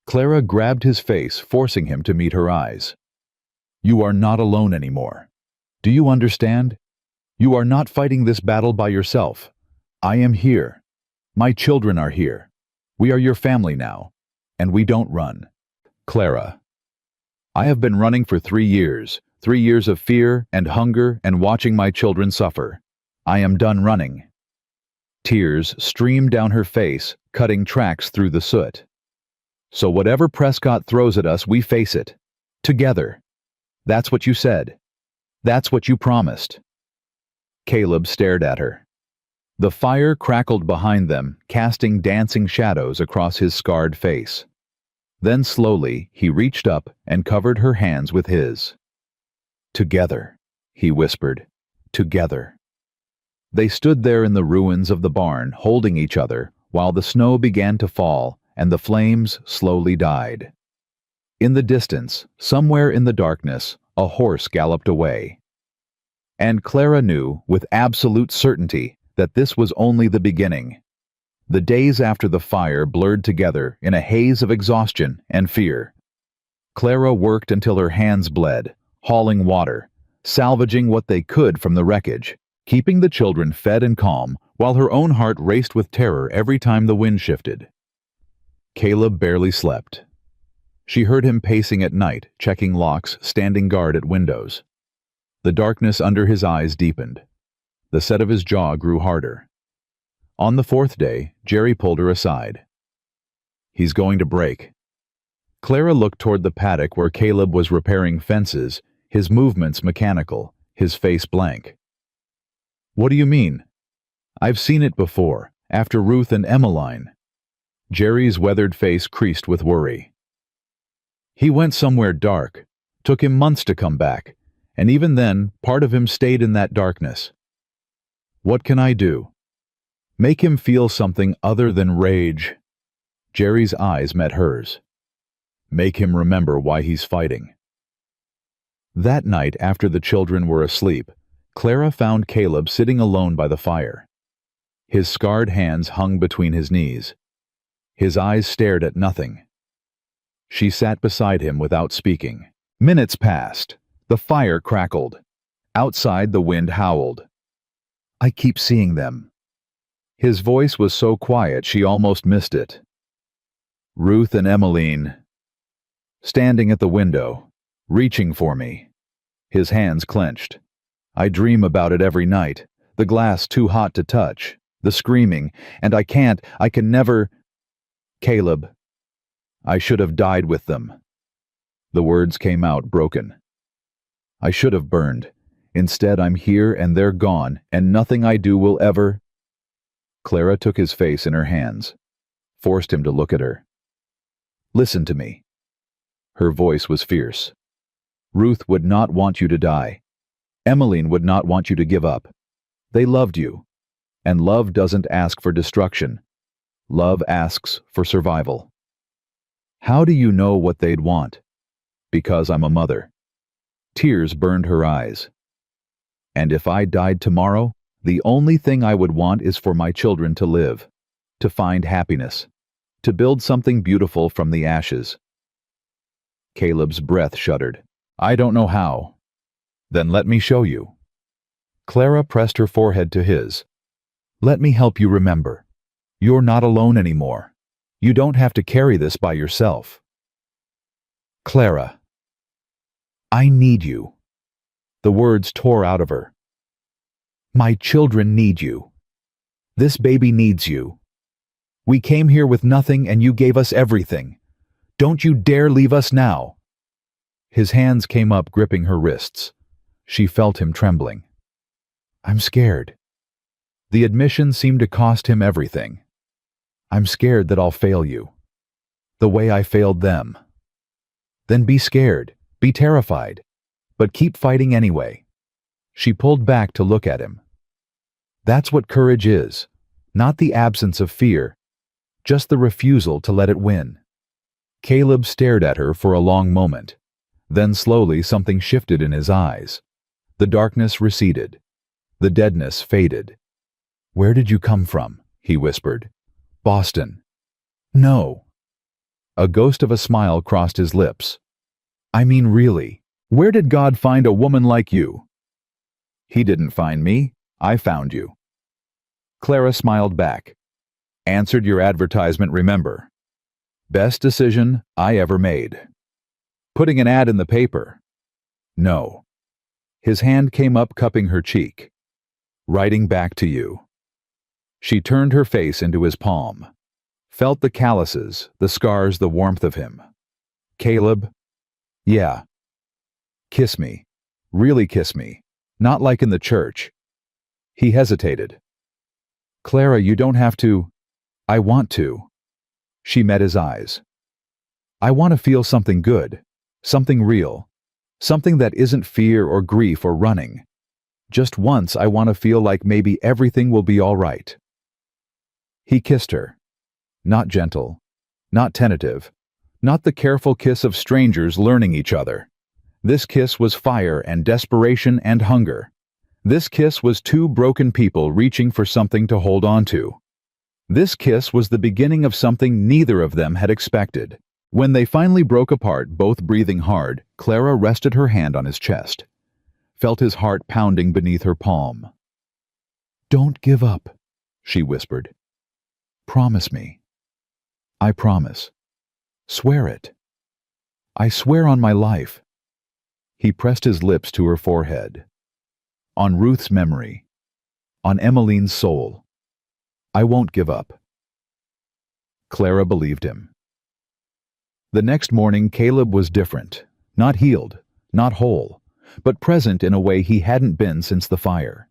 Clara grabbed his face, forcing him to meet her eyes. "You are not alone anymore. Do you understand? You are not fighting this battle by yourself. I am here. My children are here. We are your family now, and we don't run." "Clara, I have been running for 3 years, 3 years of fear and hunger and watching my children suffer. I am done running." Tears streamed down her face, cutting tracks through the soot. "So whatever Prescott throws at us, we face it. Together. That's what you said. That's what you promised." Caleb stared at her. The fire crackled behind them, casting dancing shadows across his scarred face. Then slowly, he reached up and covered her hands with his. "Together," he whispered. "Together." They stood there in the ruins of the barn, holding each other, while the snow began to fall and the flames slowly died. In the distance, somewhere in the darkness, a horse galloped away. And Clara knew, with absolute certainty, that this was only the beginning. The days after the fire blurred together in a haze of exhaustion and fear. Clara worked until her hands bled, hauling water, salvaging what they could from the wreckage, keeping the children fed and calm, while her own heart raced with terror every time the wind shifted. Caleb barely slept. She heard him pacing at night, checking locks, standing guard at windows. The darkness under his eyes deepened. The set of his jaw grew harder. On the 4th day, Jerry pulled her aside. "He's going to break." Clara looked toward the paddock where Caleb was repairing fences, his movements mechanical, his face blank. "What do you mean?" "I've seen it before, after Ruth and Emmeline." Jerry's weathered face creased with worry. "He went somewhere dark. Took him months to come back, and even then, part of him stayed in that darkness. What can I do? Make him feel something other than rage." Jerry's eyes met hers. "Make him remember why he's fighting." That night, after the children were asleep, Clara found Caleb sitting alone by the fire. His scarred hands hung between his knees. His eyes stared at nothing. She sat beside him without speaking. Minutes passed. The fire crackled. Outside, the wind howled. "I keep seeing them." His voice was so quiet she almost missed it. "Ruth and Emmeline." Standing at the window, reaching for me. His hands clenched. "I dream about it every night. the glass too hot to touch, the screaming, and I can never. Caleb, I should have died with them. The words came out broken. I should have burned. Instead, I'm here and they're gone, and nothing I do will ever. Clara took his face in her hands, forced him to look at her. Listen to me. Her voice was fierce. Ruth would not want you to die. Emmeline would not want you to give up. They loved you. And love doesn't ask for destruction. Love asks for survival. How do you know what they'd want? Because I'm a mother. Tears burned her eyes. And if I died tomorrow, the only thing I would want is for my children to live, to find happiness, to build something beautiful from the ashes. Caleb's breath shuddered. I don't know how. Then let me show you. Clara pressed her forehead to his. Let me help you remember. You're not alone anymore. You don't have to carry this by yourself. Clara. I need you. The words tore out of her. My children need you. This baby needs you. We came here with nothing and you gave us everything. Don't you dare leave us now. His hands came up, gripping her wrists. She felt him trembling. I'm scared. The admission seemed to cost him everything. I'm scared that I'll fail you. The way I failed them. Then be scared, be terrified, but keep fighting anyway. She pulled back to look at him. That's what courage is, not the absence of fear, just the refusal to let it win. Caleb stared at her for a long moment. Then slowly something shifted in his eyes. The darkness receded. The deadness faded. Where did you come from? He whispered. Boston. No. A ghost of a smile crossed his lips. I mean really, where did God find a woman like you? He didn't find me. I found you. Clara smiled back. Answered your advertisement, remember. Best decision I ever made. Putting an ad in the paper. No. His hand came up, cupping her cheek. Writing back to you. She turned her face into his palm. Felt the calluses, the scars, the warmth of him. Caleb? Yeah. Kiss me. Really kiss me. Not like in the church. He hesitated. Clara, you don't have to. I want to. She met his eyes. I want to feel something good. Something real. Something that isn't fear or grief or running. Just once I want to feel like maybe everything will be all right. He kissed her. Not gentle. Not tentative. Not the careful kiss of strangers learning each other. This kiss was fire and desperation and hunger. This kiss was two broken people reaching for something to hold on to. This kiss was the beginning of something neither of them had expected. When they finally broke apart, both breathing hard, Clara rested her hand on his chest. Felt his heart pounding beneath her palm. Don't give up, she whispered. Promise me. I promise. Swear it. I swear on my life. He pressed his lips to her forehead. On Ruth's memory. On Emmeline's soul. I won't give up. Clara believed him. The next morning, Caleb was different. Not healed, not whole, but present in a way he hadn't been since the fire.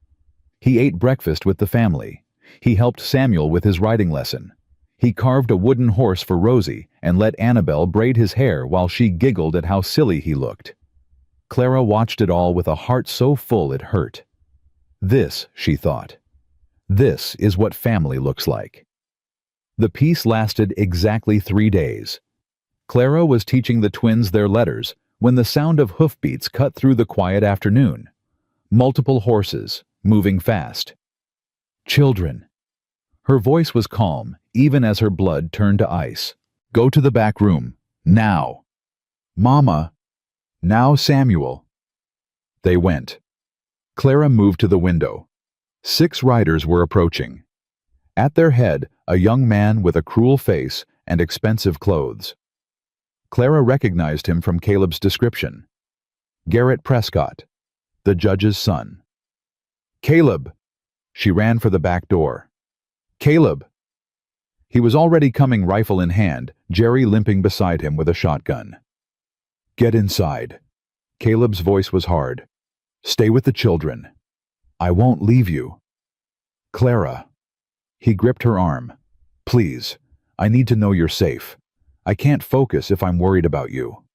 He ate breakfast with the family. He helped Samuel with his riding lesson. He carved a wooden horse for Rosie and let Annabelle braid his hair while she giggled at how silly he looked. Clara watched it all with a heart so full it hurt. This, she thought. This is what family looks like. The peace lasted exactly 3 days. Clara was teaching the twins their letters when the sound of hoofbeats cut through the quiet afternoon. Multiple horses, moving fast. Children. Her voice was calm, even as her blood turned to ice. Go to the back room. Now. Mama. Now, Samuel. They went. Clara moved to the window. 6 riders were approaching. At their head, a young man with a cruel face and expensive clothes. Clara recognized him from Caleb's description. Garrett Prescott, the judge's son. Caleb! She ran for the back door. "Caleb!" He was already coming, rifle in hand, Jerry limping beside him with a shotgun. "Get inside." Caleb's voice was hard. "Stay with the children. I won't leave you." "Clara." He gripped her arm. "Please, I need to know you're safe. I can't focus if I'm worried about you."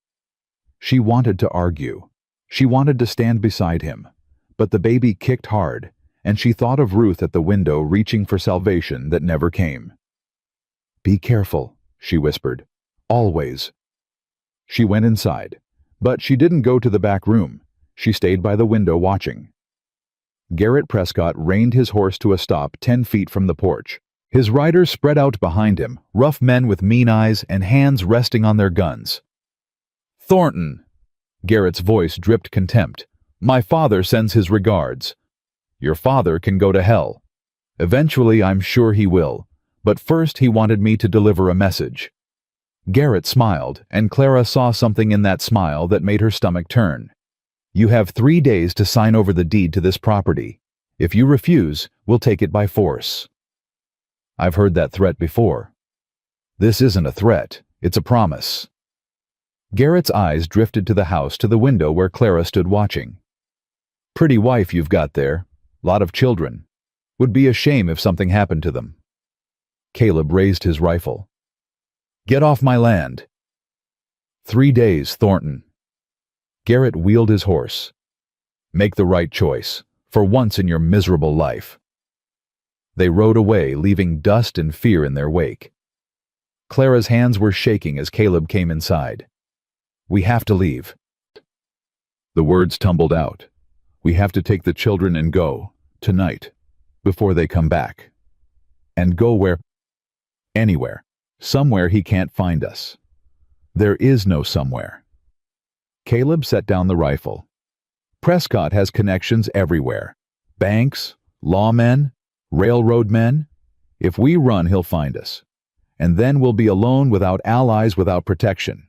She wanted to argue. She wanted to stand beside him. But the baby kicked hard, and she thought of Ruth at the window reaching for salvation that never came. "Be careful," she whispered. "Always." She went inside, but she didn't go to the back room. She stayed by the window watching. Garrett Prescott reined his horse to a stop 10 feet from the porch. His riders spread out behind him, rough men with mean eyes and hands resting on their guns. "Thornton!" Garrett's voice dripped contempt. "My father sends his regards." "Your father can go to hell. Eventually, I'm sure he will. But first he wanted me to deliver a message." Garrett smiled, and Clara saw something in that smile that made her stomach turn. "You have 3 days to sign over the deed to this property. If you refuse, we'll take it by force." "I've heard that threat before." "This isn't a threat, it's a promise." Garrett's eyes drifted to the house, to the window where Clara stood watching. "Pretty wife you've got there. Lot of children. Would be a shame if something happened to them." Caleb raised his rifle. "Get off my land." 3 days, Thornton." Garrett wheeled his horse. "Make the right choice, for once in your miserable life." They rode away, leaving dust and fear in their wake. Clara's hands were shaking as Caleb came inside. "We have to leave." The words tumbled out. "We have to take the children and go, tonight, before they come back. And go where? Anywhere. Somewhere he can't find us. There is no somewhere." Caleb set down the rifle. "Prescott has connections everywhere. Banks, lawmen, railroad men. If we run, he'll find us. And then we'll be alone, without allies, without protection.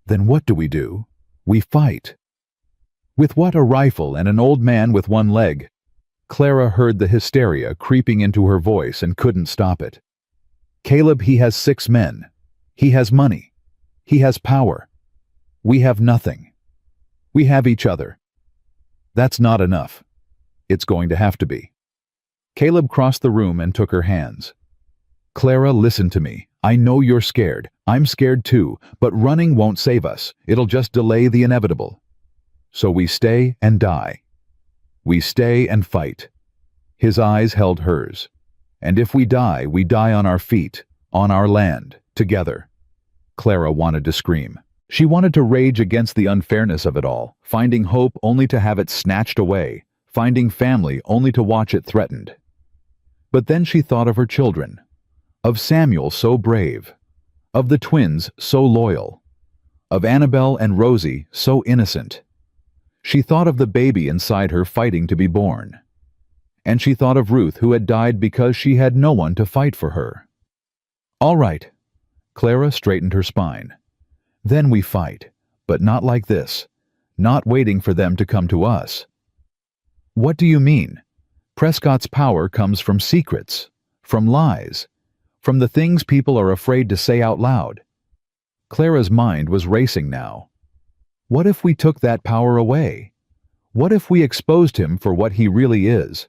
Then what do? We fight." "With what? A rifle and an old man with one leg." Clara heard the hysteria creeping into her voice and couldn't stop it. "Caleb, he has 6 men. He has money. He has power. We have nothing. We have each other. That's not enough. It's going to have to be." Caleb crossed the room and took her hands. "Clara, listen to me. I know you're scared. I'm scared too, but running won't save us. It'll just delay the inevitable. So we stay and die. We stay and fight." His eyes held hers. "And if we die on our feet, on our land, together." Clara wanted to scream. She wanted to rage against the unfairness of it all, finding hope only to have it snatched away, finding family only to watch it threatened. But then she thought of her children, of Samuel so brave, of the twins so loyal, of Annabelle and Rosie so innocent. She thought of the baby inside her fighting to be born. And she thought of Ruth, who had died because she had no one to fight for her. "All right." Clara straightened her spine. "Then we fight, but not like this, not waiting for them to come to us." "What do you mean? Prescott's power comes from secrets, from lies, from the things people are afraid to say out loud." Clara's mind was racing now. What if we took that power away? What if we exposed him for what he really is?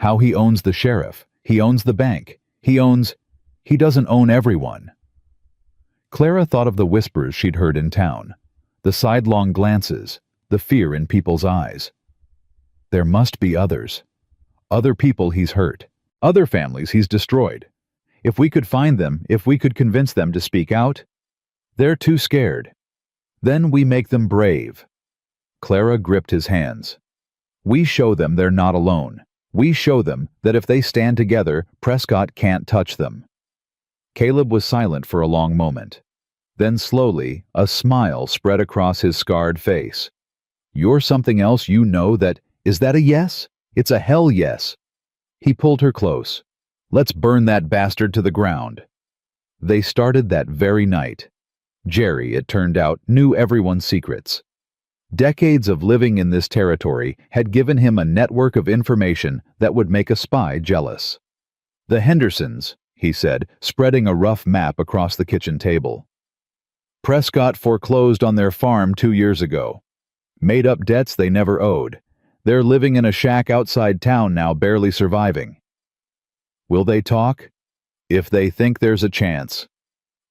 How he owns the sheriff, he owns the bank, he doesn't own everyone. Clara thought of the whispers she'd heard in town, the sidelong glances, the fear in people's eyes. There must be others. Other people he's hurt, other families he's destroyed. If we could find them, if we could convince them to speak out. They're too scared. Then we make them brave. Clara gripped his hands. We show them they're not alone. We show them that if they stand together, Prescott can't touch them. Caleb was silent for a long moment. Then slowly, a smile spread across his scarred face. You're something else, you know that. Is that a yes? It's a hell yes. He pulled her close. Let's burn that bastard to the ground. They started that very night. Jerry, it turned out, knew everyone's secrets. Decades of living in this territory had given him a network of information that would make a spy jealous. "The Hendersons," he said, spreading a rough map across the kitchen table. "Prescott foreclosed on their farm 2 years ago. Made up debts they never owed. They're living in a shack outside town now, barely surviving. Will they talk? If they think there's a chance."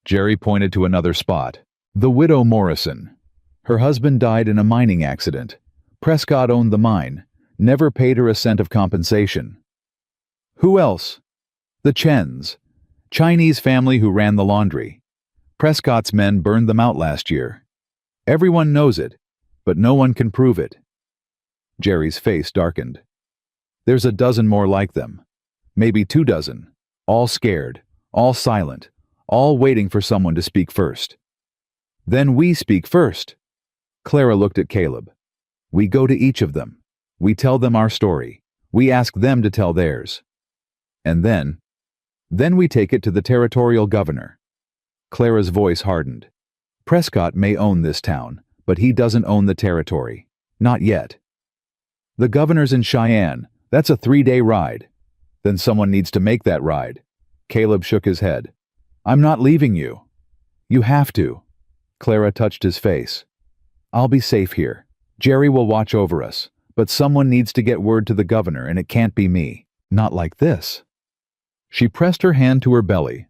Jerry pointed to another spot. "The widow Morrison. Her husband died in a mining accident. Prescott owned the mine, never paid her a cent of compensation." "Who else?" "The Chens. Chinese family who ran the laundry. Prescott's men burned them out last year. Everyone knows it, but no one can prove it." Jerry's face darkened. "There's a dozen more like them. Maybe 2 dozen. All scared, all silent, all waiting for someone to speak first." "Then we speak first." Clara looked at Caleb. "We go to each of them. We tell them our story. We ask them to tell theirs. And then we take it to the territorial governor." Clara's voice hardened. "Prescott may own this town, but he doesn't own the territory. Not yet. The governor's in Cheyenne. That's a 3-day ride. Then someone needs to make that ride." Caleb shook his head. "I'm not leaving you." "You have to." Clara touched his face. "I'll be safe here. Jerry will watch over us, but someone needs to get word to the governor, and it can't be me. Not like this." She pressed her hand to her belly.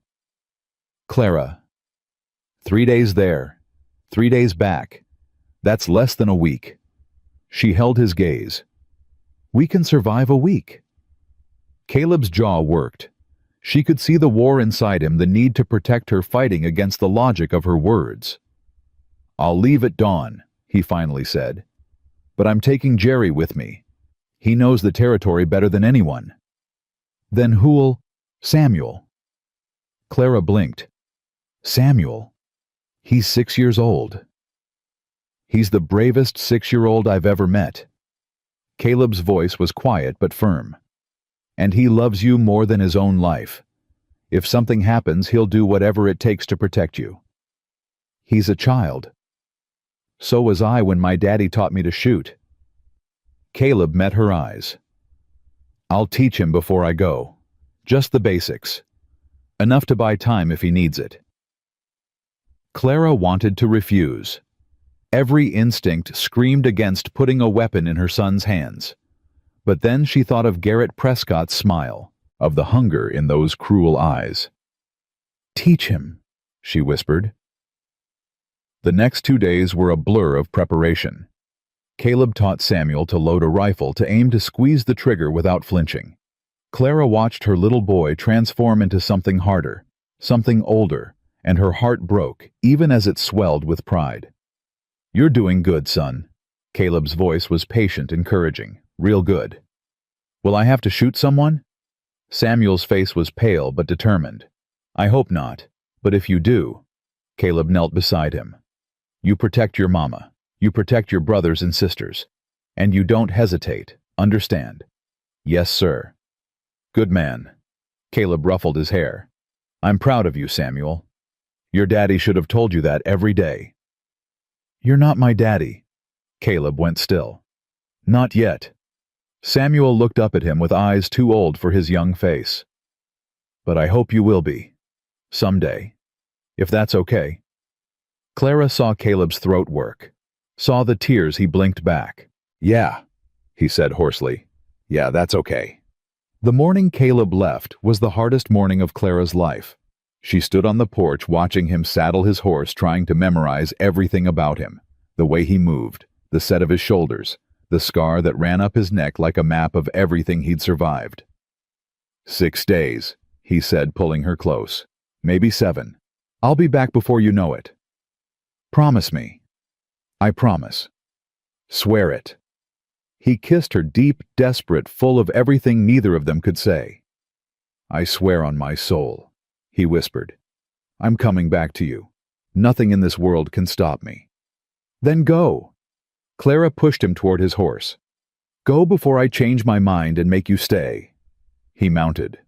"Clara. 3 days there, 3 days back. That's less than a week." She held his gaze. "We can survive a week." Caleb's jaw worked. She could see the war inside him, the need to protect her fighting against the logic of her words. "I'll leave at dawn," he finally said. "But I'm taking Jerry with me. He knows the territory better than anyone." "Then who'll—" "Samuel." Clara blinked. "Samuel? He's 6 years old." "He's the bravest 6-year-old I've ever met." Caleb's voice was quiet but firm. "And he loves you more than his own life. If something happens, he'll do whatever it takes to protect you." "He's a child." "So was I when my daddy taught me to shoot." Caleb met her eyes. "I'll teach him before I go. Just the basics. Enough to buy time if he needs it." Clara wanted to refuse. Every instinct screamed against putting a weapon in her son's hands. But then she thought of Garrett Prescott's smile, of the hunger in those cruel eyes. "Teach him," she whispered. The next 2 days were a blur of preparation. Caleb taught Samuel to load a rifle to aim to squeeze the trigger without flinching. Clara watched her little boy transform into something harder, something older, and her heart broke, even as it swelled with pride. "You're doing good, son." Caleb's voice was patient, encouraging. "Real good." "Will I have to shoot someone?" Samuel's face was pale but determined. "I hope not, but if you do—" Caleb knelt beside him. "You protect your mama. You protect your brothers and sisters. And you don't hesitate, understand?" "Yes, sir." "Good man." Caleb ruffled his hair. "I'm proud of you, Samuel. Your daddy should have told you that every day." "You're not my daddy." Caleb went still. "Not yet." Samuel looked up at him with eyes too old for his young face. "But I hope you will be. Someday. If that's okay." Clara saw Caleb's throat work, saw the tears he blinked back. "Yeah," he said hoarsely. "Yeah, that's okay." The morning Caleb left was the hardest morning of Clara's life. She stood on the porch watching him saddle his horse, trying to memorize everything about him, the way he moved, the set of his shoulders, the scar that ran up his neck like a map of everything he'd survived. 6 days, he said, pulling her close. Maybe 7. I'll be back before you know it. Promise me. I promise. Swear it. He kissed her deep, desperate, full of everything neither of them could say. I swear on my soul, he whispered. I'm coming back to you. Nothing in this world can stop me. Then go. Clara pushed him toward his horse. Go before I change my mind and make you stay. He mounted.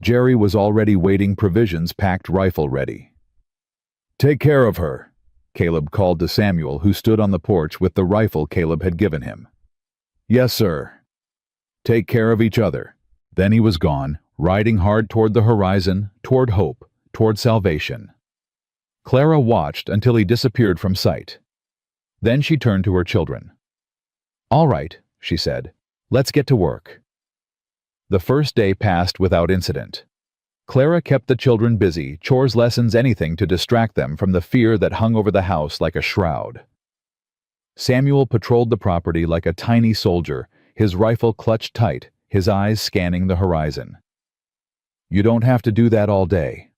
Jerry was already waiting, provisions packed, rifle ready. Take care of her, Caleb called to Samuel, who stood on the porch with the rifle Caleb had given him. "Yes, sir." "Take care of each other." Then he was gone, riding hard toward the horizon, toward hope, toward salvation. Clara watched until he disappeared from sight. Then she turned to her children. "All right," she said, "let's get to work." The first day passed without incident. Clara kept the children busy, chores, lessons, anything to distract them from the fear that hung over the house like a shroud. Samuel patrolled the property like a tiny soldier, his rifle clutched tight, his eyes scanning the horizon. "You don't have to do that all day,"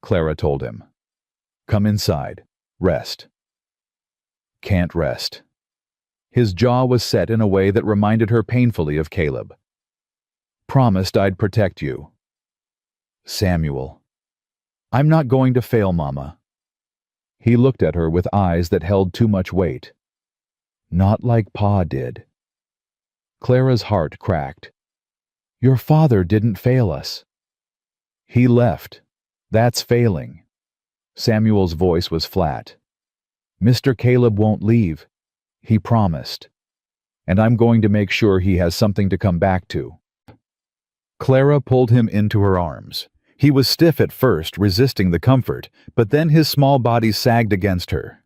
Clara told him. "Come inside. Rest." Can't rest. His jaw was set in a way that reminded her painfully of Caleb. "Promised I'd protect you." "Samuel." "I'm not going to fail, Mama." He looked at her with eyes that held too much weight. "Not like Pa did." Clara's heart cracked. "Your father didn't fail us." "He left. That's failing." Samuel's voice was flat. "Mr. Caleb won't leave. He promised. And I'm going to make sure he has something to come back to." Clara pulled him into her arms. He was stiff at first, resisting the comfort, but then his small body sagged against her.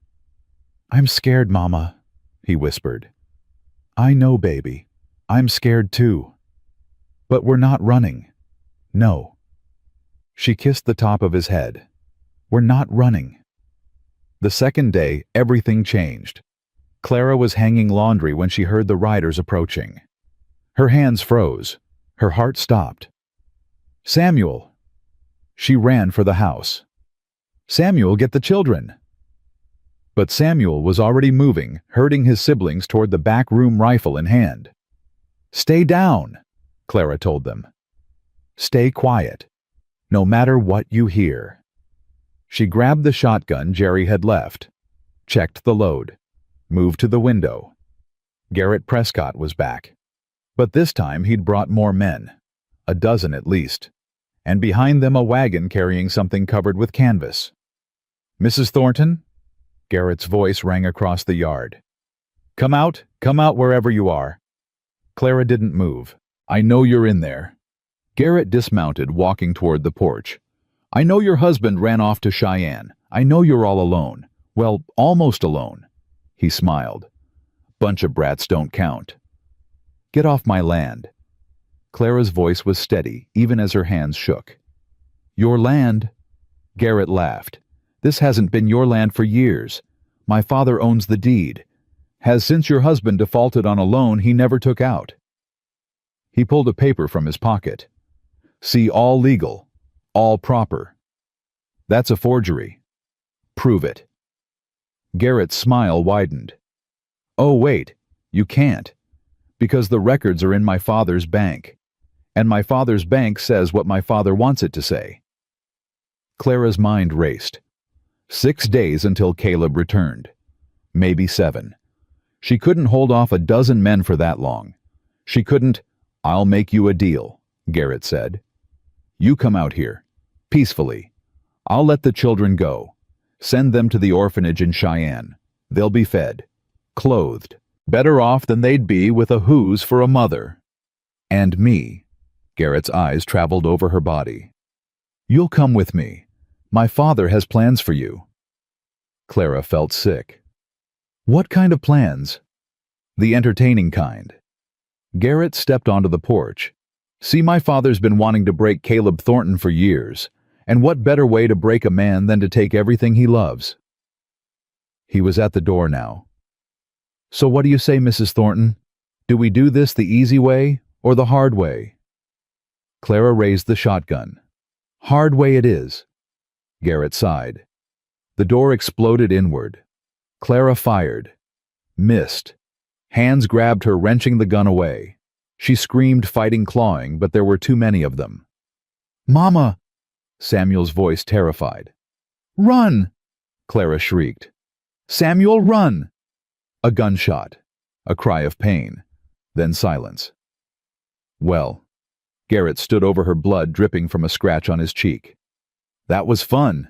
"I'm scared, Mama," he whispered. "I know, baby. I'm scared too. But we're not running. No." She kissed the top of his head. "We're not running." The second day, everything changed. Clara was hanging laundry when she heard the riders approaching. Her hands froze. Her heart stopped. "Samuel!" She ran for the house. "Samuel, get the children!" But Samuel was already moving, herding his siblings toward the back room, rifle in hand. "Stay down," Clara told them. "Stay quiet, no matter what you hear." She grabbed the shotgun Jerry had left, checked the load, moved to the window. Garrett Prescott was back. But this time he'd brought more men, a dozen at least, and behind them a wagon carrying something covered with canvas. "Mrs. Thornton?" Garrett's voice rang across the yard. Come out wherever you are." Clara didn't move. "I know you're in there." Garrett dismounted, walking toward the porch. "I know your husband ran off to Cheyenne. I know you're all alone. Well, almost alone." He smiled. "Bunch of brats don't count." "Get off my land." Clara's voice was steady, even as her hands shook. "Your land?" Garrett laughed. "This hasn't been your land for years. My father owns the deed. Has since your husband defaulted on a loan he never took out." He pulled a paper from his pocket. "See, all legal. All proper." "That's a forgery." "Prove it." Garrett's smile widened. "Oh, wait, you can't. Because the records are in my father's bank. And my father's bank says what my father wants it to say." Clara's mind raced. 6 days until Caleb returned. Maybe 7. She couldn't hold off a dozen men for that long. She couldn't. "I'll make you a deal," Garrett said. "You come out here. Peacefully. I'll let the children go. Send them to the orphanage in Cheyenne. They'll be fed. Clothed. Better off than they'd be with a who's for a mother. And me." Garrett's eyes traveled over her body. "You'll come with me. My father has plans for you." Clara felt sick. "What kind of plans?" "The entertaining kind." Garrett stepped onto the porch. "See, my father's been wanting to break Caleb Thornton for years. And what better way to break a man than to take everything he loves?" He was at the door now. "So what do you say, Mrs. Thornton? Do we do this the easy way or the hard way?" Clara raised the shotgun. "Hard way it is." Garrett sighed. The door exploded inward. Clara fired. Missed. Hands grabbed her, wrenching the gun away. She screamed, fighting, clawing, but there were too many of them. "Mama!" Samuel's voice terrified. "Run!" Clara shrieked. "Samuel, run!" A gunshot. A cry of pain. Then silence. "Well," Garrett stood over her, blood dripping from a scratch on his cheek. "That was fun."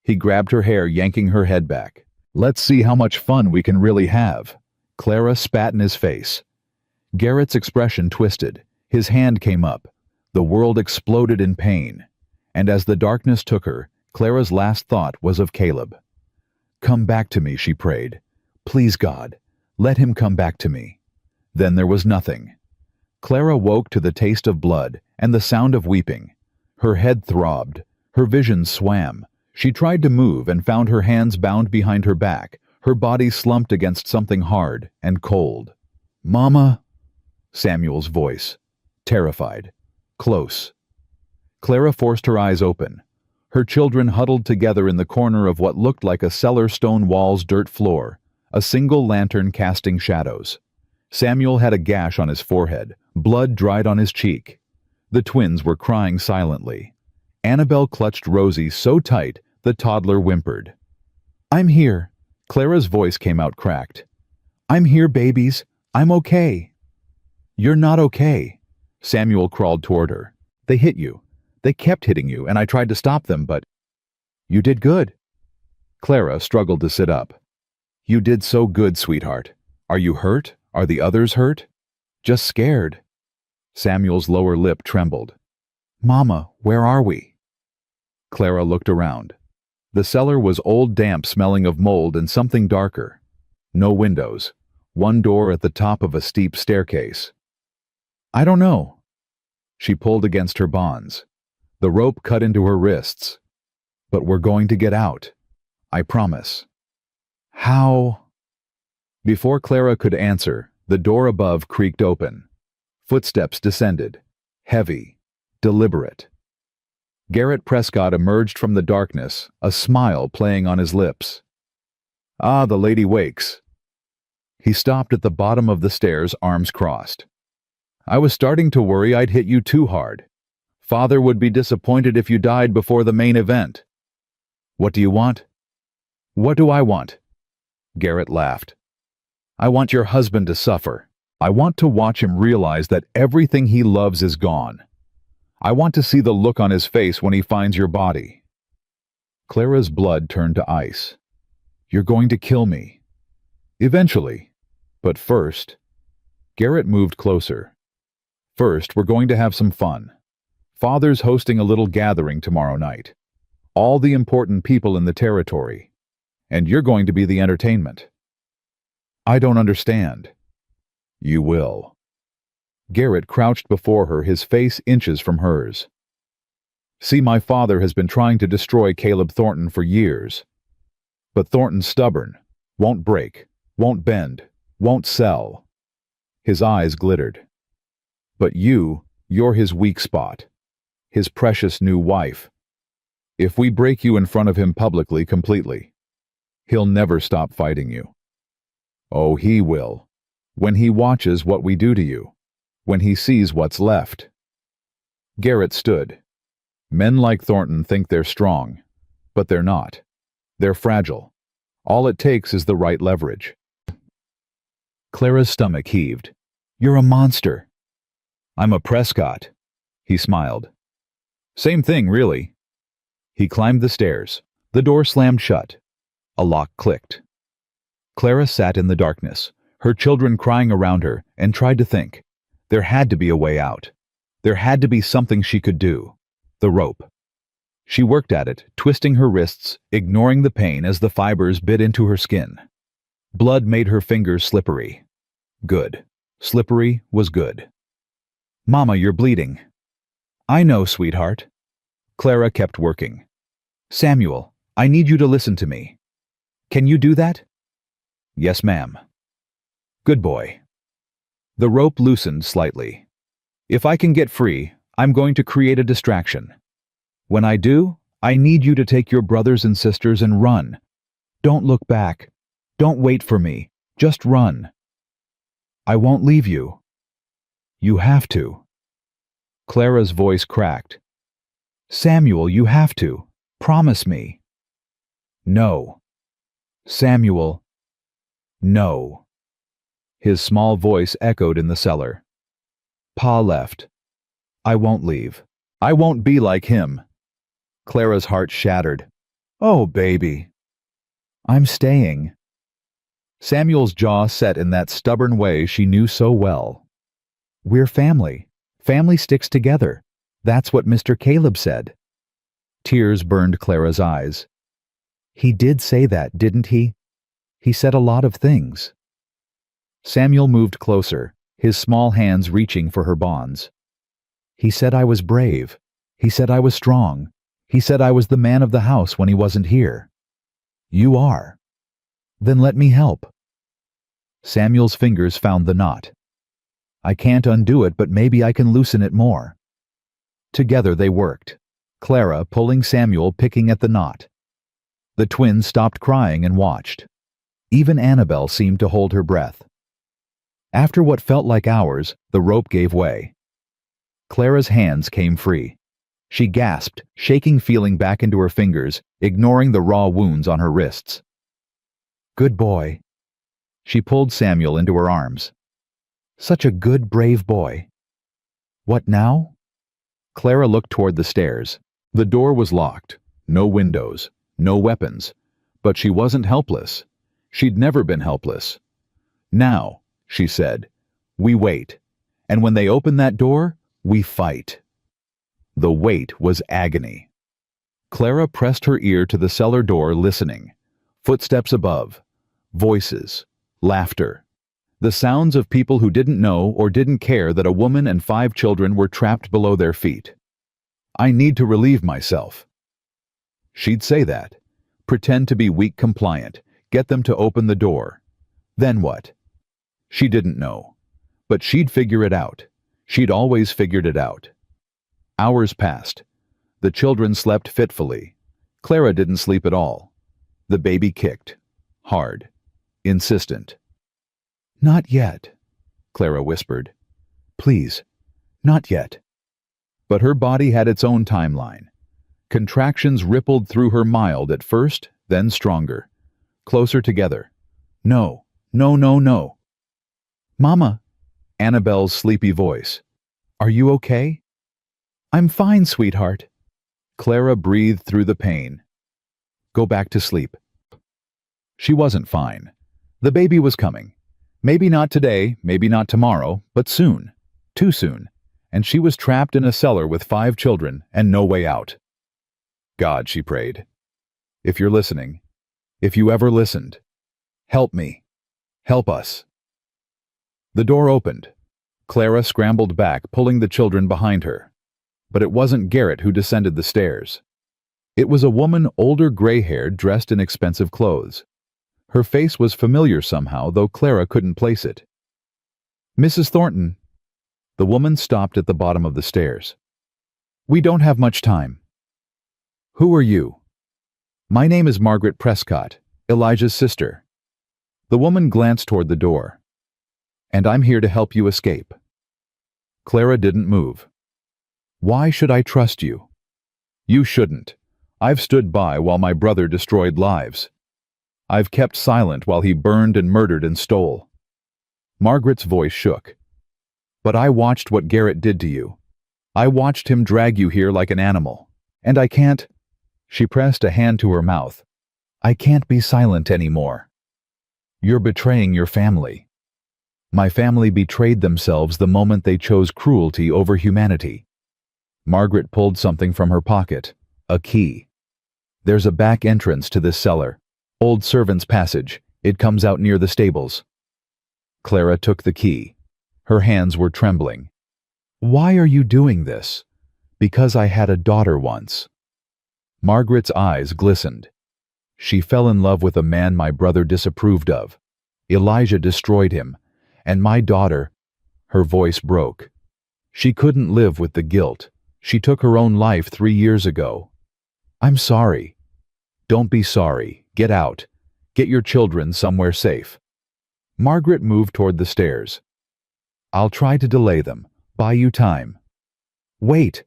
He grabbed her hair, yanking her head back. Let's see how much fun we can really have. Clara spat in his face. Garrett's expression twisted. His hand came up. The world exploded in pain. And as the darkness took her, Clara's last thought was of Caleb. "Come back to me," she prayed. "Please, God, let him come back to me." Then there was nothing. Clara woke to the taste of blood and the sound of weeping. Her head throbbed. Her vision swam. She tried to move and found her hands bound behind her back, her body slumped against something hard and cold. "Mama?" Samuel's voice. Terrified. Close. Clara forced her eyes open. Her children huddled together in the corner of what looked like a cellar stone wall's dirt floor, a single lantern casting shadows. Samuel had a gash on his forehead, blood dried on his cheek. The twins were crying silently. Annabelle clutched Rosie so tight the toddler whimpered. "I'm here." Clara's voice came out cracked. "I'm here, babies. I'm okay." "You're not okay." Samuel crawled toward her. "They hit you. They kept hitting you, and I tried to stop them, but—" "You did good." Clara struggled to sit up. "You did so good, sweetheart. Are you hurt? Are the others hurt?" "Just scared." Samuel's lower lip trembled. "Mama, where are we?" Clara looked around. The cellar was old, damp, smelling of mold and something darker. No windows. One door at the top of a steep staircase. "I don't know." She pulled against her bonds. The rope cut into her wrists. "But we're going to get out. I promise." "How?" Before Clara could answer, the door above creaked open. Footsteps descended. Heavy. Deliberate. Garrett Prescott emerged from the darkness, a smile playing on his lips. "Ah, the lady wakes." He stopped at the bottom of the stairs, arms crossed. "I was starting to worry I'd hit you too hard. Father would be disappointed if you died before the main event." "What do you want?" "What do I want?" Garrett laughed. "I want your husband to suffer. I want to watch him realize that everything he loves is gone. I want to see the look on his face when he finds your body." Clara's blood turned to ice. "You're going to kill me." "Eventually. But first—" Garrett moved closer. "First, we're going to have some fun. Father's hosting a little gathering tomorrow night. All the important people in the territory. And you're going to be the entertainment." "I don't understand." "You will." Garrett crouched before her, his face inches from hers. "See, my father has been trying to destroy Caleb Thornton for years. But Thornton's stubborn, won't break, won't bend, won't sell." His eyes glittered. "But you're his weak spot, his precious new wife. If we break you in front of him publicly, completely, he'll never stop fighting you. Oh, he will, when he watches what we do to you. When he sees what's left." Garrett stood. Men like Thornton think they're strong, but they're not. They're fragile. All it takes is the right leverage. Clara's stomach heaved. "You're a monster." "I'm a Prescott." He smiled. "Same thing, really." He climbed the stairs. The door slammed shut. A lock clicked. Clara sat in the darkness, her children crying around her, and tried to think. There had to be a way out. There had to be something she could do. The rope. She worked at it, twisting her wrists, ignoring the pain as the fibers bit into her skin. Blood made her fingers slippery. Good. Slippery was good. "Mama, you're bleeding." "I know, sweetheart." Clara kept working. "Samuel, I need you to listen to me. Can you do that?" "Yes, ma'am." "Good boy." The rope loosened slightly. "If I can get free, I'm going to create a distraction. When I do, I need you to take your brothers and sisters and run. Don't look back. Don't wait for me. Just run." "I won't leave you." "You have to." Clara's voice cracked. "Samuel, you have to. Promise me." "No." "Samuel." "No." His small voice echoed in the cellar. "Pa left. I won't leave. I won't be like him." Clara's heart shattered. "Oh, baby." I'm staying. Samuel's jaw set in that stubborn way she knew so well. We're family. Family sticks together. That's what Mr. Caleb said. Tears burned Clara's eyes. He did say that, didn't he? He said a lot of things. Samuel moved closer, his small hands reaching for her bonds. He said I was brave. He said I was strong. He said I was the man of the house when he wasn't here. You are. Then let me help. Samuel's fingers found the knot. I can't undo it, but maybe I can loosen it more. Together they worked, Clara pulling, Samuel picking at the knot. The twins stopped crying and watched. Even Annabelle seemed to hold her breath. After what felt like hours, the rope gave way. Clara's hands came free. She gasped, shaking feeling back into her fingers, ignoring the raw wounds on her wrists. Good boy. She pulled Samuel into her arms. Such a good, brave boy. What now? Clara looked toward the stairs. The door was locked. No windows. No weapons. But she wasn't helpless. She'd never been helpless. Now, she said, we wait. And when they open that door, we fight. The wait was agony. Clara pressed her ear to the cellar door, listening. Footsteps above. Voices. Laughter. The sounds of people who didn't know or didn't care that a woman and 5 children were trapped below their feet. I need to relieve myself. She'd say that. Pretend to be weak, compliant. Get them to open the door. Then what? She didn't know. But she'd figure it out. She'd always figured it out. Hours passed. The children slept fitfully. Clara didn't sleep at all. The baby kicked. Hard. Insistent. Not yet, Clara whispered. Please, not yet. But her body had its own timeline. Contractions rippled through her, mild at first, then stronger. Closer together. No, no, no, no. Mama, Annabelle's sleepy voice. Are you okay? I'm fine, sweetheart. Clara breathed through the pain. Go back to sleep. She wasn't fine. The baby was coming. Maybe not today, maybe not tomorrow, but soon. Too soon. And she was trapped in a cellar with 5 children and no way out. God, she prayed. If you're listening, if you ever listened, help me. Help us. The door opened. Clara scrambled back, pulling the children behind her. But it wasn't Garrett who descended the stairs. It was a woman, older, gray-haired, dressed in expensive clothes. Her face was familiar somehow, though Clara couldn't place it. Mrs. Thornton. The woman stopped at the bottom of the stairs. We don't have much time. Who are you? My name is Margaret Prescott, Elijah's sister. The woman glanced toward the door. And I'm here to help you escape. Clara didn't move. Why should I trust you? You shouldn't. I've stood by while my brother destroyed lives. I've kept silent while he burned and murdered and stole. Margaret's voice shook. But I watched what Garrett did to you. I watched him drag you here like an animal. And I can't... She pressed a hand to her mouth. I can't be silent anymore. You're betraying your family. My family betrayed themselves the moment they chose cruelty over humanity. Margaret pulled something from her pocket. A key. There's a back entrance to this cellar. Old servant's passage. It comes out near the stables. Clara took the key. Her hands were trembling. Why are you doing this? Because I had a daughter once. Margaret's eyes glistened. She fell in love with a man my brother disapproved of. Elijah destroyed him. And my daughter... Her voice broke. She couldn't live with the guilt. She took her own life 3 years ago. I'm sorry. Don't be sorry. Get out. Get your children somewhere safe. Margaret moved toward the stairs. I'll try to delay them. Buy you time. Wait.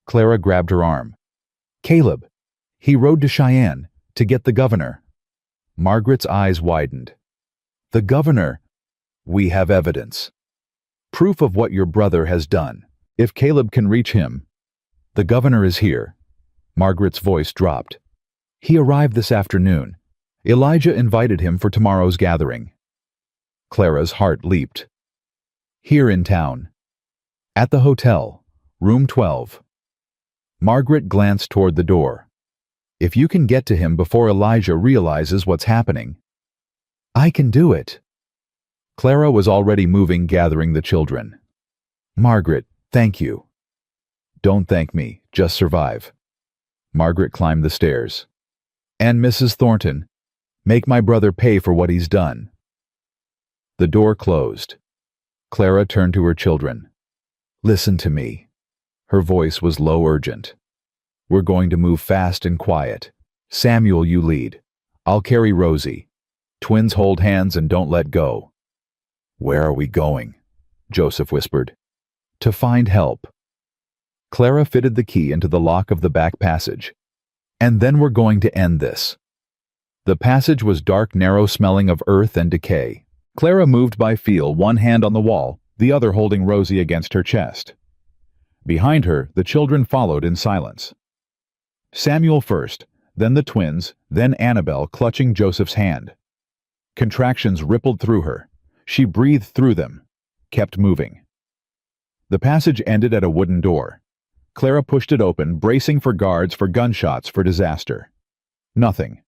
Clara grabbed her arm. Caleb. He rode to Cheyenne to get the governor. Margaret's eyes widened. The governor? We have evidence. Proof of what your brother has done. If Caleb can reach him. The governor is here. Margaret's voice dropped. He arrived this afternoon. Elijah invited him for tomorrow's gathering. Clara's heart leaped. Here in town. At the hotel, room 12. Margaret glanced toward the door. If you can get to him before Elijah realizes what's happening. I can do it. Clara was already moving, gathering the children. Margaret, thank you. Don't thank me, just survive. Margaret climbed the stairs. And Mrs. Thornton, make my brother pay for what he's done. The door closed. Clara turned to her children. Listen to me. Her voice was low, urgent. We're going to move fast and quiet. Samuel, you lead. I'll carry Rosie. Twins hold hands and don't let go. Where are we going? Joseph whispered. To find help. Clara fitted the key into the lock of the back passage. And then we're going to end this. The passage was dark, narrow, smelling of earth and decay. Clara moved by feel, one hand on the wall, the other holding Rosie against her chest. Behind her, the children followed in silence. Samuel first, then the twins, then Annabelle clutching Joseph's hand. Contractions rippled through her. She breathed through them, kept moving. The passage ended at a wooden door. Clara pushed it open, bracing for guards, for gunshots, for disaster. Nothing.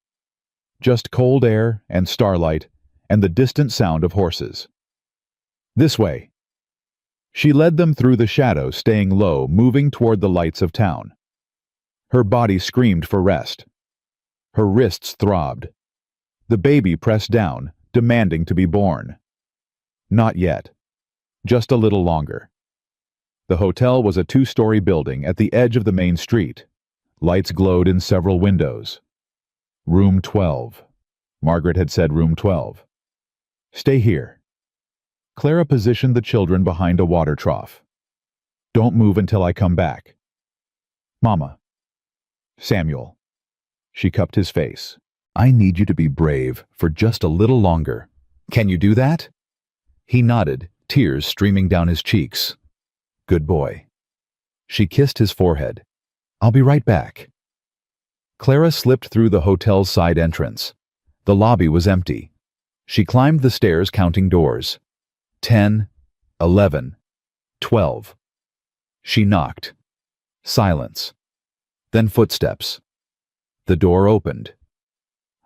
Just cold air and starlight and the distant sound of horses. This way. She led them through the shadows, staying low, moving toward the lights of town. Her body screamed for rest. Her wrists throbbed. The baby pressed down, demanding to be born. Not yet. Just a little longer. The hotel was a two-story building at the edge of the main street. Lights glowed in several windows. Room 12. Margaret had said room 12. Stay here. Clara positioned the children behind a water trough. Don't move until I come back. Mama. Samuel. She cupped his face. I need you to be brave for just a little longer. Can you do that? He nodded, tears streaming down his cheeks. Good boy. She kissed his forehead. I'll be right back. Clara slipped through the hotel's side entrance. The lobby was empty. She climbed the stairs, counting doors. 10, 11, 12. She knocked. Silence. Then footsteps. The door opened.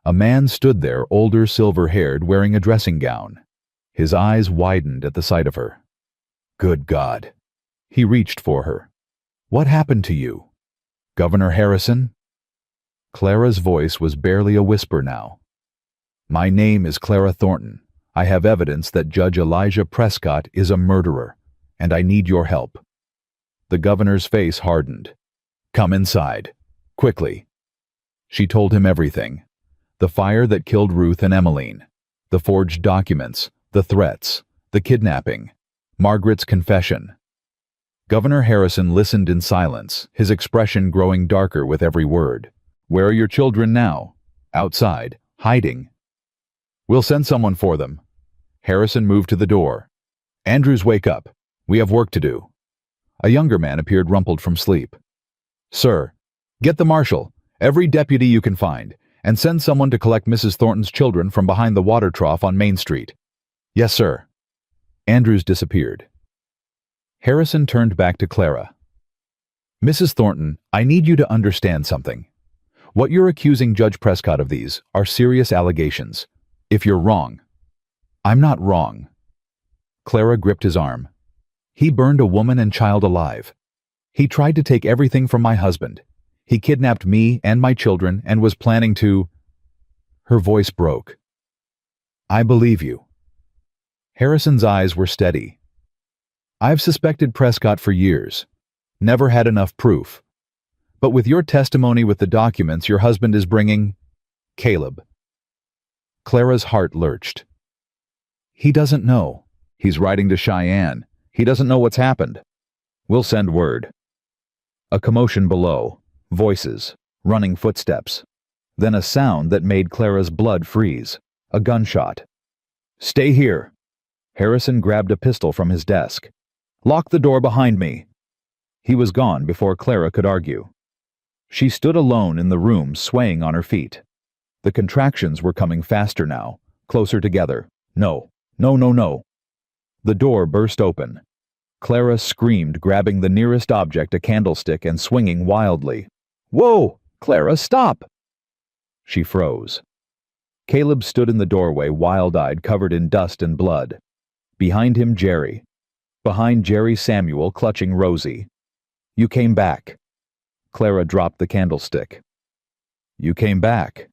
A man stood there, older, silver-haired, wearing a dressing gown. His eyes widened at the sight of her. Good God. He reached for her. What happened to you? Governor Harrison? Clara's voice was barely a whisper now. My name is Clara Thornton. I have evidence that Judge Elijah Prescott is a murderer, and I need your help. The governor's face hardened. Come inside. Quickly. She told him everything. The fire that killed Ruth and Emmeline. The forged documents. The threats. The kidnapping. Margaret's confession. Governor Harrison listened in silence, his expression growing darker with every word. Where are your children now? Outside. Hiding. We'll send someone for them. Harrison moved to the door. Andrews, wake up. We have work to do. A younger man appeared, rumpled from sleep. Sir, get the marshal, every deputy you can find, and send someone to collect Mrs. Thornton's children from behind the water trough on Main Street. Yes, sir. Andrews disappeared. Harrison turned back to Clara. Mrs. Thornton, I need you to understand something. What you're accusing Judge Prescott of these are serious allegations. If you're wrong. I'm not wrong. Clara gripped his arm. He burned a woman and child alive. He tried to take everything from my husband. He kidnapped me and my children and was planning to... Her voice broke. I believe you. Harrison's eyes were steady. I've suspected Prescott for years. Never had enough proof. But with your testimony, with the documents your husband is bringing... Caleb. Clara's heart lurched. He doesn't know. He's riding to Cheyenne. He doesn't know what's happened. We'll send word. A commotion below. Voices. Running footsteps. Then a sound that made Clara's blood freeze. A gunshot. Stay here. Harrison grabbed a pistol from his desk. Lock the door behind me. He was gone before Clara could argue. She stood alone in the room, swaying on her feet. The contractions were coming faster now, closer together. No, no, no, no. The door burst open. Clara screamed, grabbing the nearest object, a candlestick, and swinging wildly. Whoa! Clara, stop! She froze. Caleb stood in the doorway, wild-eyed, covered in dust and blood. Behind him, Jerry. Behind Jerry, Samuel, clutching Rosie. You came back. Clara dropped the candlestick. You came back.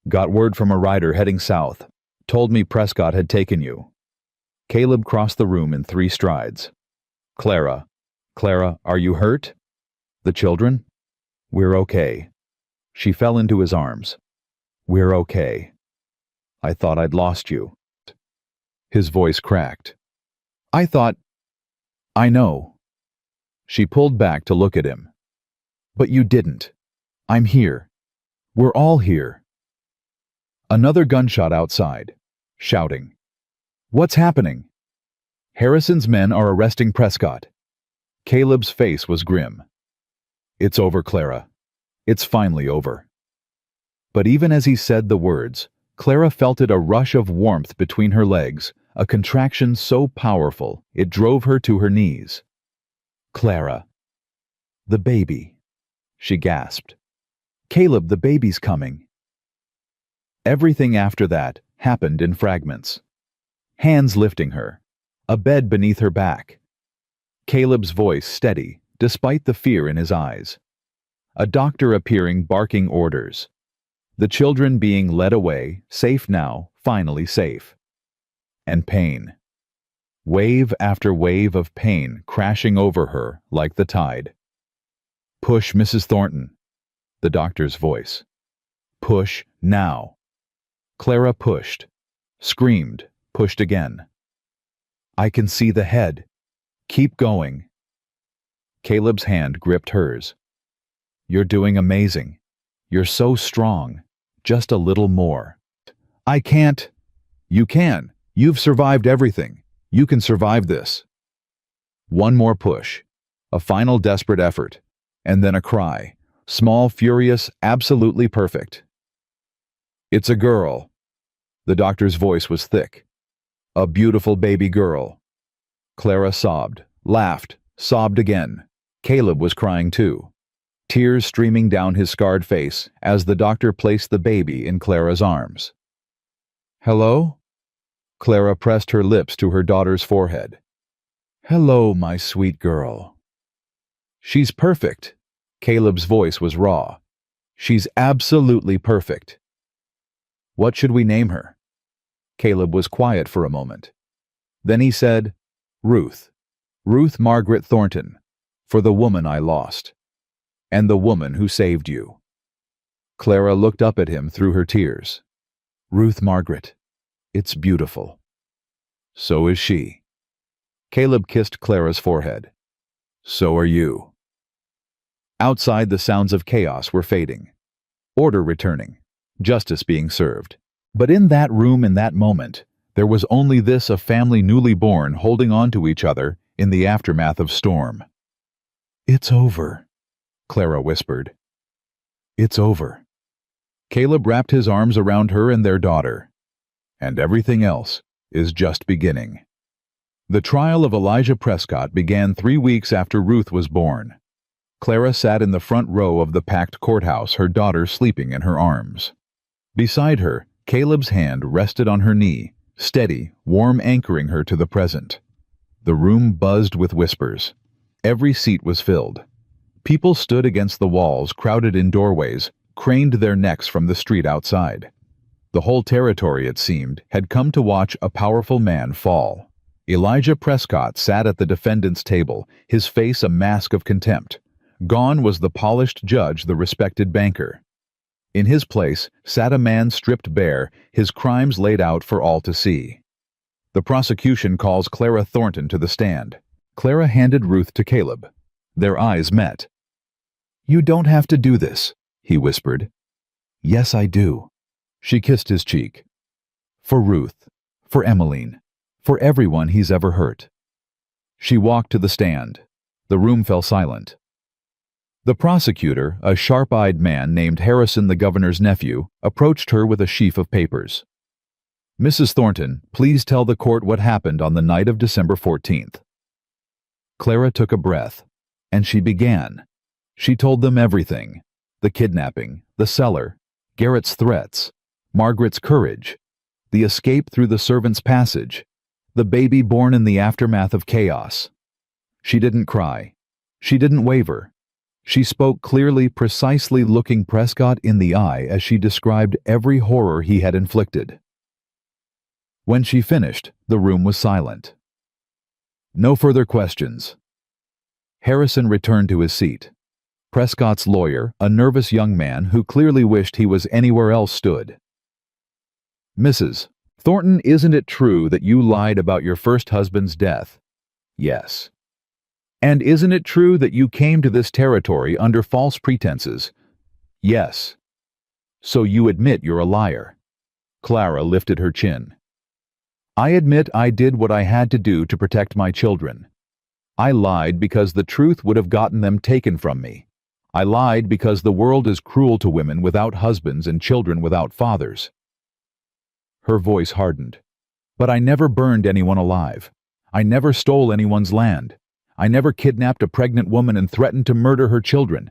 Got word from a rider heading south. Told me Prescott had taken you. Caleb crossed the room in 3 strides. Clara, are you hurt? The children? We're okay. She fell into his arms. We're okay. I thought I'd lost you. His voice cracked. I know. She pulled back to look at him. But you didn't. I'm here. We're all here. Another gunshot outside. Shouting. What's happening? Harrison's men are arresting Prescott. Caleb's face was grim. It's over, Clara. It's finally over. But even as he said the words, Clara felt it, a rush of warmth between her legs, a contraction so powerful it drove her to her knees. Clara. The baby. She gasped. Caleb, the baby's coming. Everything after that happened in fragments. Hands lifting her. A bed beneath her back. Caleb's voice steady, despite the fear in his eyes. A doctor appearing, barking orders. The children being led away, safe now, finally safe. And pain. Wave after wave of pain crashing over her like the tide. Push, Mrs. Thornton. The doctor's voice. Push now. Clara pushed. Screamed. Pushed again. I can see the head. Keep going. Caleb's hand gripped hers. You're doing amazing. You're so strong. Just a little more. I can't. You can. You've survived everything. You can survive this. One more push. A final desperate effort. And then a cry. Small, furious, absolutely perfect. It's a girl. The doctor's voice was thick. A beautiful baby girl. Clara sobbed, laughed, sobbed again. Caleb was crying too. Tears streaming down his scarred face as the doctor placed the baby in Clara's arms. Hello? Clara pressed her lips to her daughter's forehead. Hello, my sweet girl. She's perfect. Caleb's voice was raw. She's absolutely perfect. What should we name her? Caleb was quiet for a moment. Then he said, Ruth. Ruth Margaret Thornton, for the woman I lost. And the woman who saved you. Clara looked up at him through her tears. Ruth Margaret. It's beautiful. So is she. Caleb kissed Clara's forehead. So are you. Outside, the sounds of chaos were fading. Order returning. Justice being served. But in that room, in that moment, there was only this, a family newly born holding on to each other in the aftermath of storm. It's over, Clara whispered. It's over. Caleb wrapped his arms around her and their daughter. And everything else is just beginning. The trial of Elijah Prescott began 3 weeks after Ruth was born. Clara sat in the front row of the packed courthouse, her daughter sleeping in her arms. Beside her, Caleb's hand rested on her knee, steady, warm, anchoring her to the present. The room buzzed with whispers. Every seat was filled. People stood against the walls, crowded in doorways, craned their necks from the street outside. The whole territory, it seemed, had come to watch a powerful man fall. Elijah Prescott sat at the defendant's table, his face a mask of contempt. Gone was the polished judge, the respected banker. In his place sat a man stripped bare, his crimes laid out for all to see. The prosecution calls Clara Thornton to the stand. Clara handed Ruth to Caleb. Their eyes met. You don't have to do this, he whispered. Yes, I do. She kissed his cheek. For Ruth, for Emmeline, for everyone he's ever hurt. She walked to the stand. The room fell silent. The prosecutor, a sharp-eyed man named Harrison, the governor's nephew, approached her with a sheaf of papers. "Mrs. Thornton, please tell the court what happened on the night of December 14th. Clara took a breath, and she began. She told them everything: the kidnapping, the cellar, Garrett's threats, Margaret's courage, the escape through the servants' passage, the baby born in the aftermath of chaos. She didn't cry. She didn't waver. She spoke clearly, precisely, looking Prescott in the eye as she described every horror he had inflicted. When she finished, the room was silent. No further questions. Harrison returned to his seat. Prescott's lawyer, a nervous young man who clearly wished he was anywhere else, stood. "Mrs. Thornton, isn't it true that you lied about your first husband's death?" "Yes." "And isn't it true that you came to this territory under false pretenses?" "Yes." "So you admit you're a liar?" Clara lifted her chin. "I admit I did what I had to do to protect my children. I lied because the truth would have gotten them taken from me. I lied because the world is cruel to women without husbands and children without fathers." Her voice hardened. "But I never burned anyone alive. I never stole anyone's land. I never kidnapped a pregnant woman and threatened to murder her children.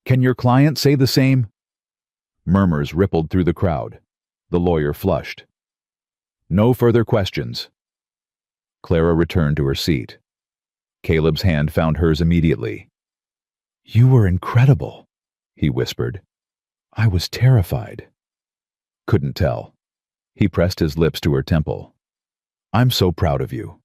Can your client say the same?" Murmurs rippled through the crowd. The lawyer flushed. No further questions. Clara returned to her seat. Caleb's hand found hers immediately. "You were incredible," he whispered. "I was terrified." Couldn't tell. He pressed his lips to her temple. "I'm so proud of you."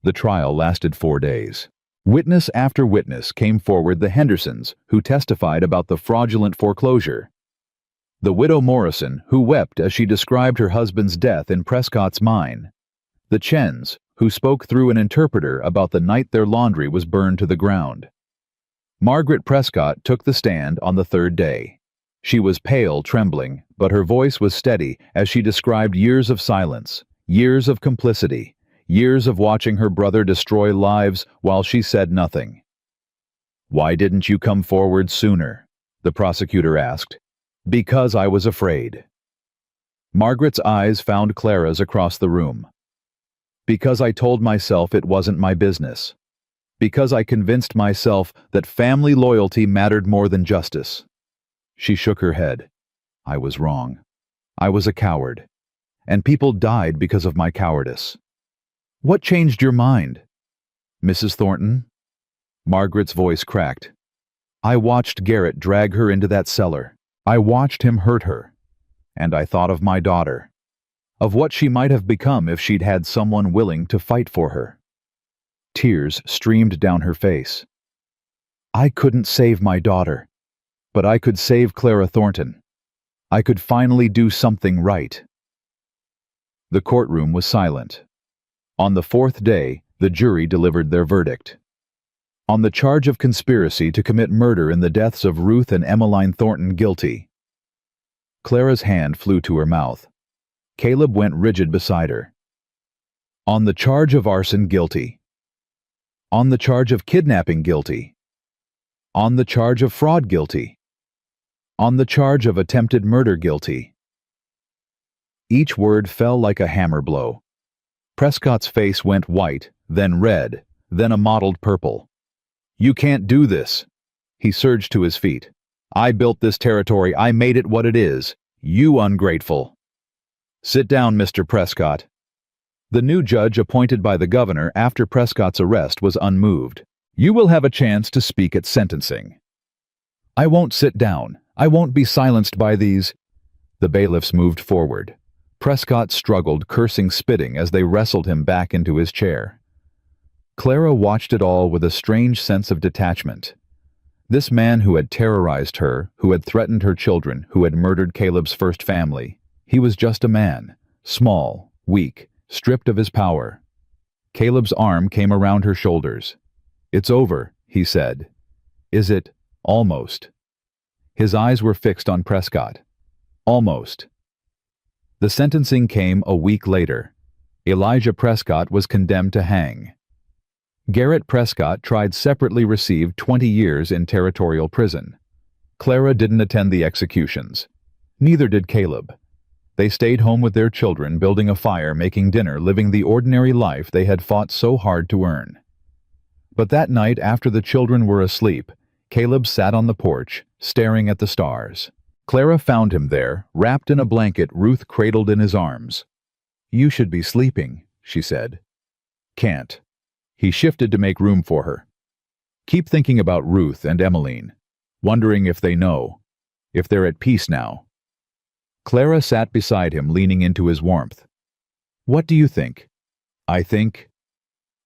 The trial lasted 4 days. Witness after witness came forward, the Hendersons, who testified about the fraudulent foreclosure. The widow Morrison, who wept as she described her husband's death in Prescott's mine. The Chens, who spoke through an interpreter about the night their laundry was burned to the ground. Margaret Prescott took the stand on the 3rd day. She was pale, trembling, but her voice was steady as she described years of silence, years of complicity, years of watching her brother destroy lives while she said nothing. "Why didn't you come forward sooner?" the prosecutor asked. "Because I was afraid." Margaret's eyes found Clara's across the room. "Because I told myself it wasn't my business. Because I convinced myself that family loyalty mattered more than justice." She shook her head. "I was wrong. I was a coward. And people died because of my cowardice." "What changed your mind?" "Mrs. Thornton?" Margaret's voice cracked. "I watched Garrett drag her into that cellar. I watched him hurt her. And I thought of my daughter. Of what she might have become if she'd had someone willing to fight for her." Tears streamed down her face. "I couldn't save my daughter, but I could save Clara Thornton. I could finally do something right." The courtroom was silent. On the 4th day, the jury delivered their verdict. On the charge of conspiracy to commit murder in the deaths of Ruth and Emmeline Thornton, guilty. Clara's hand flew to her mouth. Caleb went rigid beside her. On the charge of arson, guilty. On the charge of kidnapping, guilty. On the charge of fraud, guilty. On the charge of attempted murder, guilty. Each word fell like a hammer blow. Prescott's face went white, then red, then a mottled purple. "You can't do this." He surged to his feet. "I built this territory. I made it what it is. You ungrateful." "Sit down, Mr. Prescott." The new judge appointed by the governor after Prescott's arrest was unmoved. "You will have a chance to speak at sentencing." "I won't sit down. I won't be silenced by these—" The bailiffs moved forward. Prescott struggled, cursing, spitting, as they wrestled him back into his chair. Clara watched it all with a strange sense of detachment. This man who had terrorized her, who had threatened her children, who had murdered Caleb's first family, he was just a man, small, weak, stripped of his power. Caleb's arm came around her shoulders. "It's over," he said. "Is it, almost?" His eyes were fixed on Prescott. "Almost." The sentencing came a week later. Elijah Prescott was condemned to hang. Garrett Prescott tried separately received 20 years in territorial prison. Clara didn't attend the executions. Neither did Caleb. They stayed home with their children, building a fire, making dinner, living the ordinary life they had fought so hard to earn. But that night, after the children were asleep, Caleb sat on the porch, staring at the stars. Clara found him there, wrapped in a blanket Ruth cradled in his arms. "You should be sleeping," she said. "Can't." He shifted to make room for her. "Keep thinking about Ruth and Emmeline, wondering if they know, if they're at peace now." Clara sat beside him, leaning into his warmth. "What do you think?" "I think—"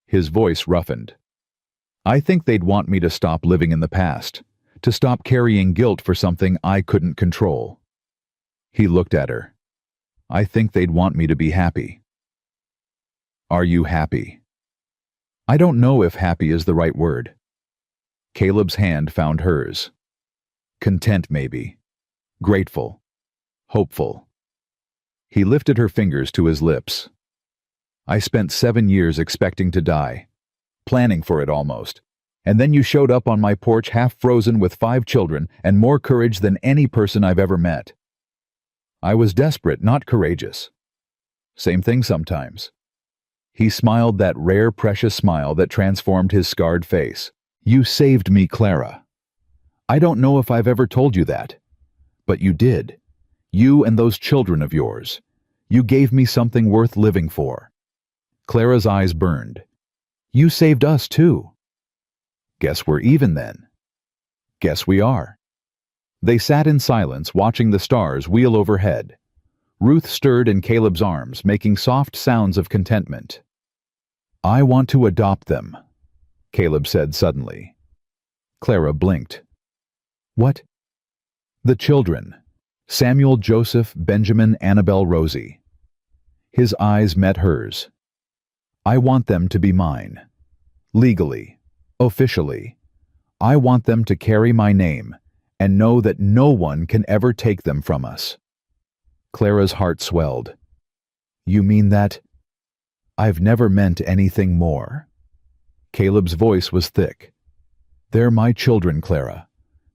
His voice roughened. "I think they'd want me to stop living in the past, to stop carrying guilt for something I couldn't control." He looked at her. "I think they'd want me to be happy." "Are you happy?" "I don't know if happy is the right word." Caleb's hand found hers. "Content, maybe. Grateful. Hopeful." He lifted her fingers to his lips. "I spent 7 years expecting to die, planning for it almost. And then you showed up on my porch half frozen with 5 children and more courage than any person I've ever met. I was desperate, not courageous. Same thing sometimes." He smiled that rare, precious smile that transformed his scarred face. "You saved me, Clara. I don't know if I've ever told you that, but you did. You and those children of yours. You gave me something worth living for." Clara's eyes burned. "You saved us too." "Guess we're even then." "Guess we are." They sat in silence, watching the stars wheel overhead. Ruth stirred in Caleb's arms, making soft sounds of contentment. "I want to adopt them," Caleb said suddenly. Clara blinked. "What?" "The children. Samuel, Joseph, Benjamin, Annabelle, Rosie." His eyes met hers. "I want them to be mine. Legally. Officially. I want them to carry my name and know that no one can ever take them from us." Clara's heart swelled. "You mean that?" "I've never meant anything more." Caleb's voice was thick. "They're my children, Clara.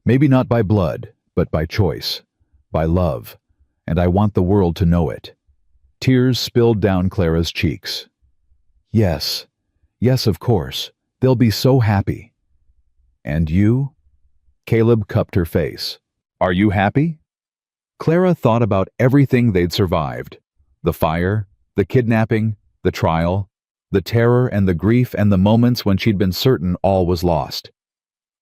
Maybe not by blood, but by choice, by love, and I want the world to know it." Tears spilled down Clara's cheeks. "Yes, yes, of course. They'll be so happy." "And you?" Caleb cupped her face. "Are you happy?" Clara thought about everything they'd survived. The fire, the kidnapping, the trial, the terror and the grief and the moments when she'd been certain all was lost.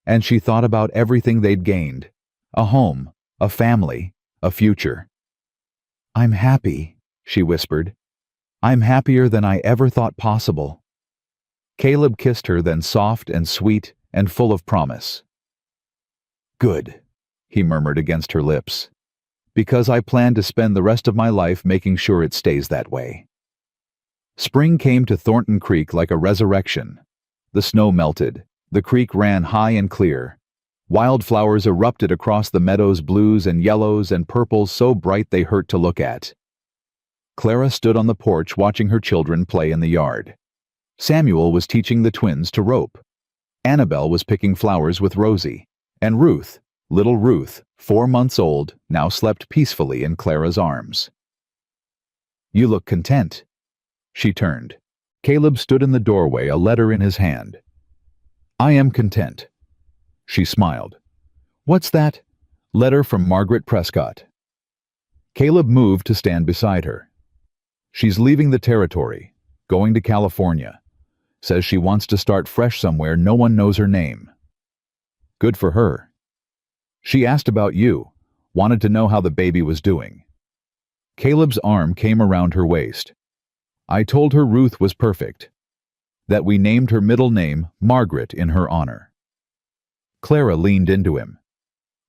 And she thought about everything they'd gained. A home, a family, a future. "I'm happy," she whispered. "I'm happier than I ever thought possible." Caleb kissed her, then soft and sweet and full of promise. "Good," he murmured against her lips, "because I plan to spend the rest of my life making sure it stays that way." Spring came to Thornton Creek like a resurrection. The snow melted. The creek ran high and clear. Wildflowers erupted across the meadows, blues and yellows and purples so bright they hurt to look at. Clara stood on the porch watching her children play in the yard. Samuel was teaching the twins to rope. Annabelle was picking flowers with Rosie. And Ruth, little Ruth, 4 months old, now slept peacefully in Clara's arms. "You look content." She turned. Caleb stood in the doorway, a letter in his hand. "I am content." She smiled. "What's that?" "Letter from Margaret Prescott." Caleb moved to stand beside her. "She's leaving the territory, going to California. Says she wants to start fresh somewhere no one knows her name." "Good for her." "She asked about you, wanted to know how the baby was doing." Caleb's arm came around her waist. "I told her Ruth was perfect, that we named her middle name Margaret in her honor." Clara leaned into him.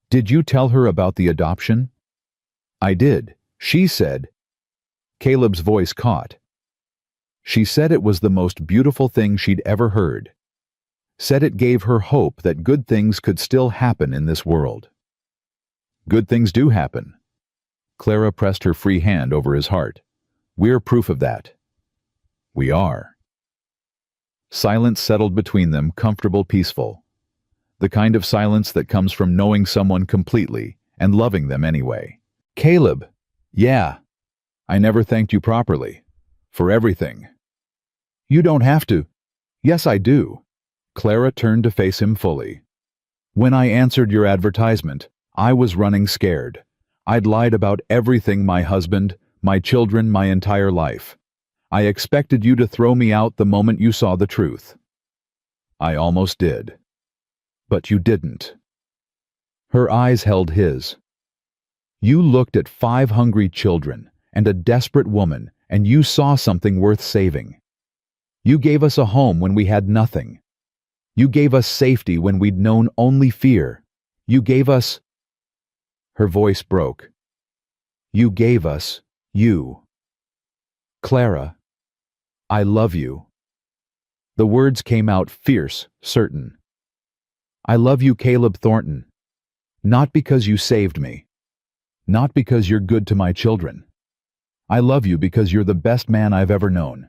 "Did you tell her about the adoption?" "I did. She said—" Caleb's voice caught. "She said it was the most beautiful thing she'd ever heard. Said it gave her hope that good things could still happen in this world." "Good things do happen." Clara pressed her free hand over his heart. "We're proof of that." "We are." Silence settled between them, comfortable, peaceful. The kind of silence that comes from knowing someone completely and loving them anyway. Caleb, yeah, I never thanked you properly. For everything. You don't have to. Yes, I do. Clara turned to face him fully. When I answered your advertisement, I was running scared. I'd lied about everything, my husband, my children, my entire life. I expected you to throw me out the moment you saw the truth. I almost did. But you didn't. Her eyes held his. You looked at 5 hungry children and a desperate woman, and you saw something worth saving. You gave us a home when we had nothing. You gave us safety when we'd known only fear. You gave us... Her voice broke. You gave us you. Clara, I love you. The words came out fierce, certain. I love you, Caleb Thornton. Not because you saved me. Not because you're good to my children. I love you because you're the best man I've ever known.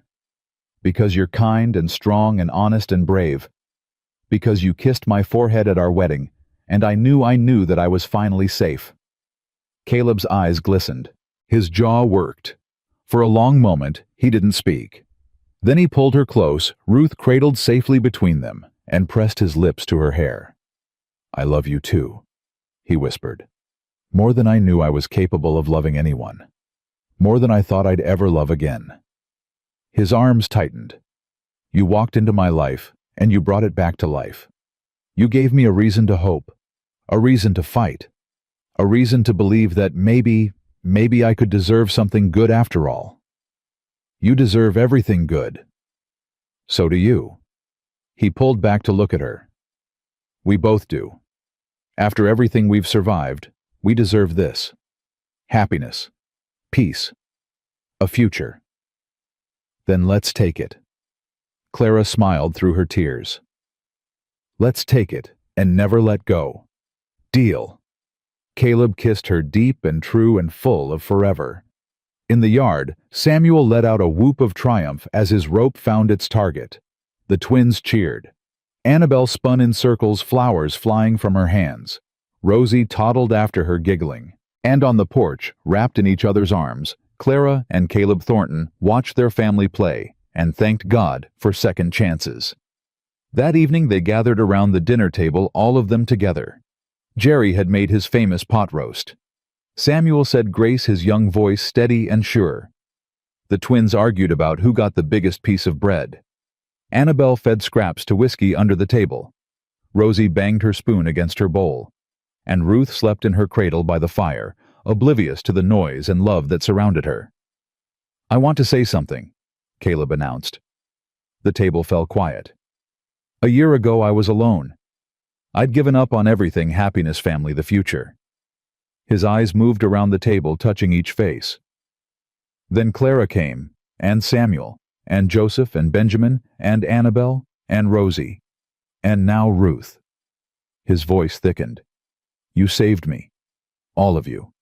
Because you're kind and strong and honest and brave. Because you kissed my forehead at our wedding, and I knew that I was finally safe. Caleb's eyes glistened. His jaw worked. For a long moment, he didn't speak. Then he pulled her close, Ruth cradled safely between them, and pressed his lips to her hair. I love you too, he whispered. More than I knew I was capable of loving anyone. More than I thought I'd ever love again. His arms tightened. You walked into my life, and you brought it back to life. You gave me a reason to hope, a reason to fight, a reason to believe that maybe I could deserve something good after all. You deserve everything good. So do you. He pulled back to look at her. We both do. After everything we've survived, we deserve this. Happiness. Peace. A future. Then let's take it. Clara smiled through her tears. Let's take it and never let go. Deal. Caleb kissed her deep and true and full of forever. In the yard, Samuel let out a whoop of triumph as his rope found its target. The twins cheered. Annabelle spun in circles, flowers flying from her hands. Rosie toddled after her, giggling. And on the porch, wrapped in each other's arms, Clara and Caleb Thornton watched their family play and thanked God for second chances. That evening they gathered around the dinner table, all of them together. Jerry had made his famous pot roast. Samuel said grace, his young voice steady and sure. The twins argued about who got the biggest piece of bread. Annabelle fed scraps to Whiskey under the table. Rosie banged her spoon against her bowl. And Ruth slept in her cradle by the fire, oblivious to the noise and love that surrounded her. I want to say something, Caleb announced. The table fell quiet. A year ago I was alone. I'd given up on everything, happiness, family, the future. His eyes moved around the table, touching each face. Then Clara came, and Samuel, and Joseph, and Benjamin, and Annabelle, and Rosie, and now Ruth. His voice thickened. You saved me. All of you.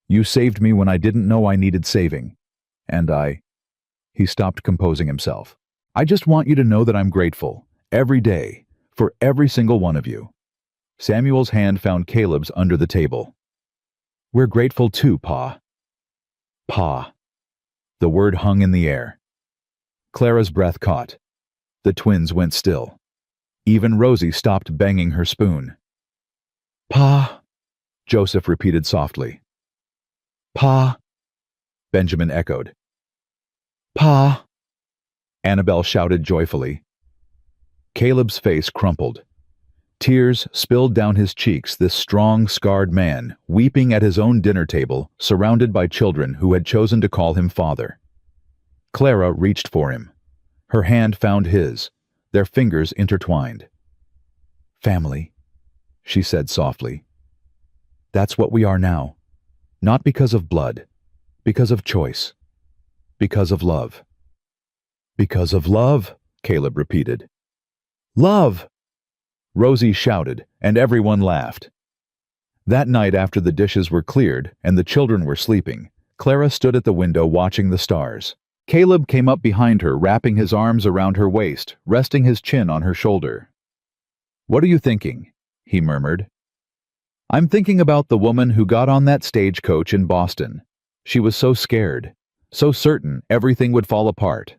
You saved me when I didn't know I needed saving. And He stopped, composing himself. I just want you to know that I'm grateful, every day, for every single one of you. Samuel's hand found Caleb's under the table. We're grateful too, Pa. Pa. The word hung in the air. Clara's breath caught. The twins went still. Even Rosie stopped banging her spoon. Pa, Joseph repeated softly. Pa, Benjamin echoed. Pa, Annabelle shouted joyfully. Caleb's face crumpled. Tears spilled down his cheeks, this strong, scarred man, weeping at his own dinner table, surrounded by children who had chosen to call him father. Clara reached for him. Her hand found his, their fingers intertwined. Family, she said softly. That's what we are now. Not because of blood, because of choice, because of love. Because of love, Caleb repeated. Love! Rosie shouted, and everyone laughed. That night, after the dishes were cleared and the children were sleeping, Clara stood at the window watching the stars. Caleb came up behind her, wrapping his arms around her waist, resting his chin on her shoulder. "What are you thinking?" he murmured. "I'm thinking about the woman who got on that stagecoach in Boston. She was so scared, so certain everything would fall apart."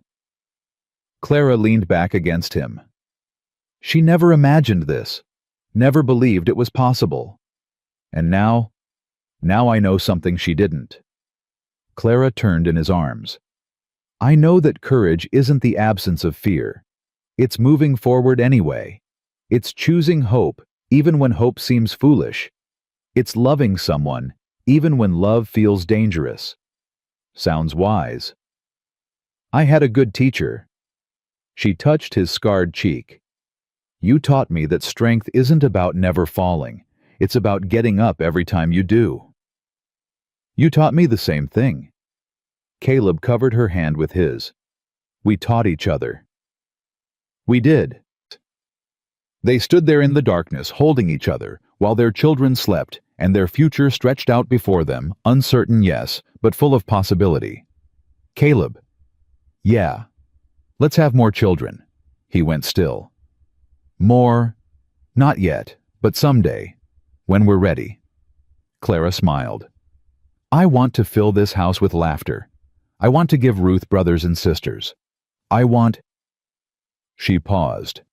Clara leaned back against him. She never imagined this, never believed it was possible. And now I know something she didn't. Clara turned in his arms. "I know that courage isn't the absence of fear. It's moving forward anyway. It's choosing hope, even when hope seems foolish. It's loving someone, even when love feels dangerous." Sounds wise. "I had a good teacher." She touched his scarred cheek. "You taught me that strength isn't about never falling. It's about getting up every time you do." "You taught me the same thing." Caleb covered her hand with his. "We taught each other." "We did." They stood there in the darkness, holding each other, while their children slept, and their future stretched out before them, uncertain, yes, but full of possibility. "Caleb." "Yeah. Let's have more children." He went still. "More? Not yet, but someday, when we're ready." Clara smiled. "I want to fill this house with laughter. I want to give Ruth brothers and sisters. I want—" She paused.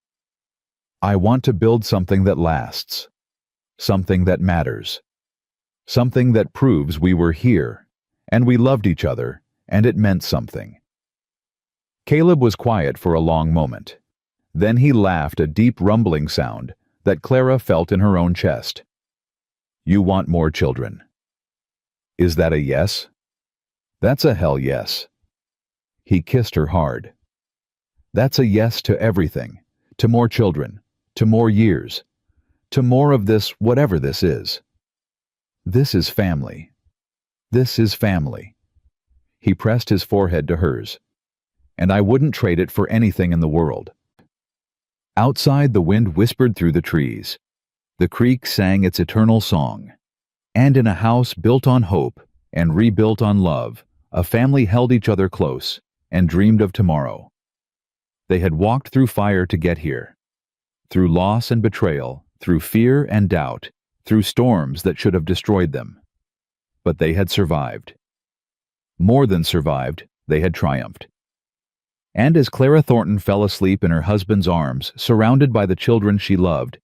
"I want to build something that lasts. Something that matters. Something that proves we were here, and we loved each other, and it meant something." Caleb was quiet for a long moment. Then he laughed, a deep rumbling sound that Clara felt in her own chest. "You want more children. Is that a yes?" "That's a hell yes." He kissed her hard. "That's a yes to everything, to more children, to more years, to more of this, whatever this is. This is family. This is family." He pressed his forehead to hers. "And I wouldn't trade it for anything in the world." Outside, the wind whispered through the trees. The creek sang its eternal song. And in a house built on hope and rebuilt on love, a family held each other close and dreamed of tomorrow. They had walked through fire to get here. Through loss and betrayal, through fear and doubt, through storms that should have destroyed them. But they had survived. More than survived, they had triumphed. And as Clara Thornton fell asleep in her husband's arms, surrounded by the children she loved,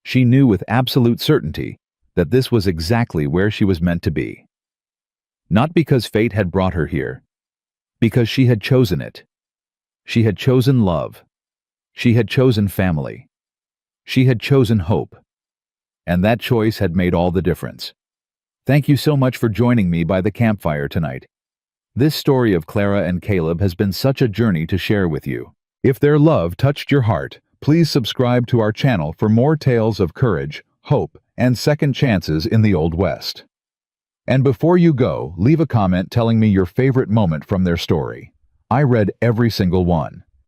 she knew with absolute certainty that this was exactly where she was meant to be. Not because fate had brought her here, because she had chosen it. She had chosen love. She had chosen family. She had chosen hope. And that choice had made all the difference. Thank you so much for joining me by the campfire tonight. This story of Clara and Caleb has been such a journey to share with you. If their love touched your heart, please subscribe to our channel for more tales of courage, hope, and second chances in the Old West. And before you go, leave a comment telling me your favorite moment from their story. I read every single one.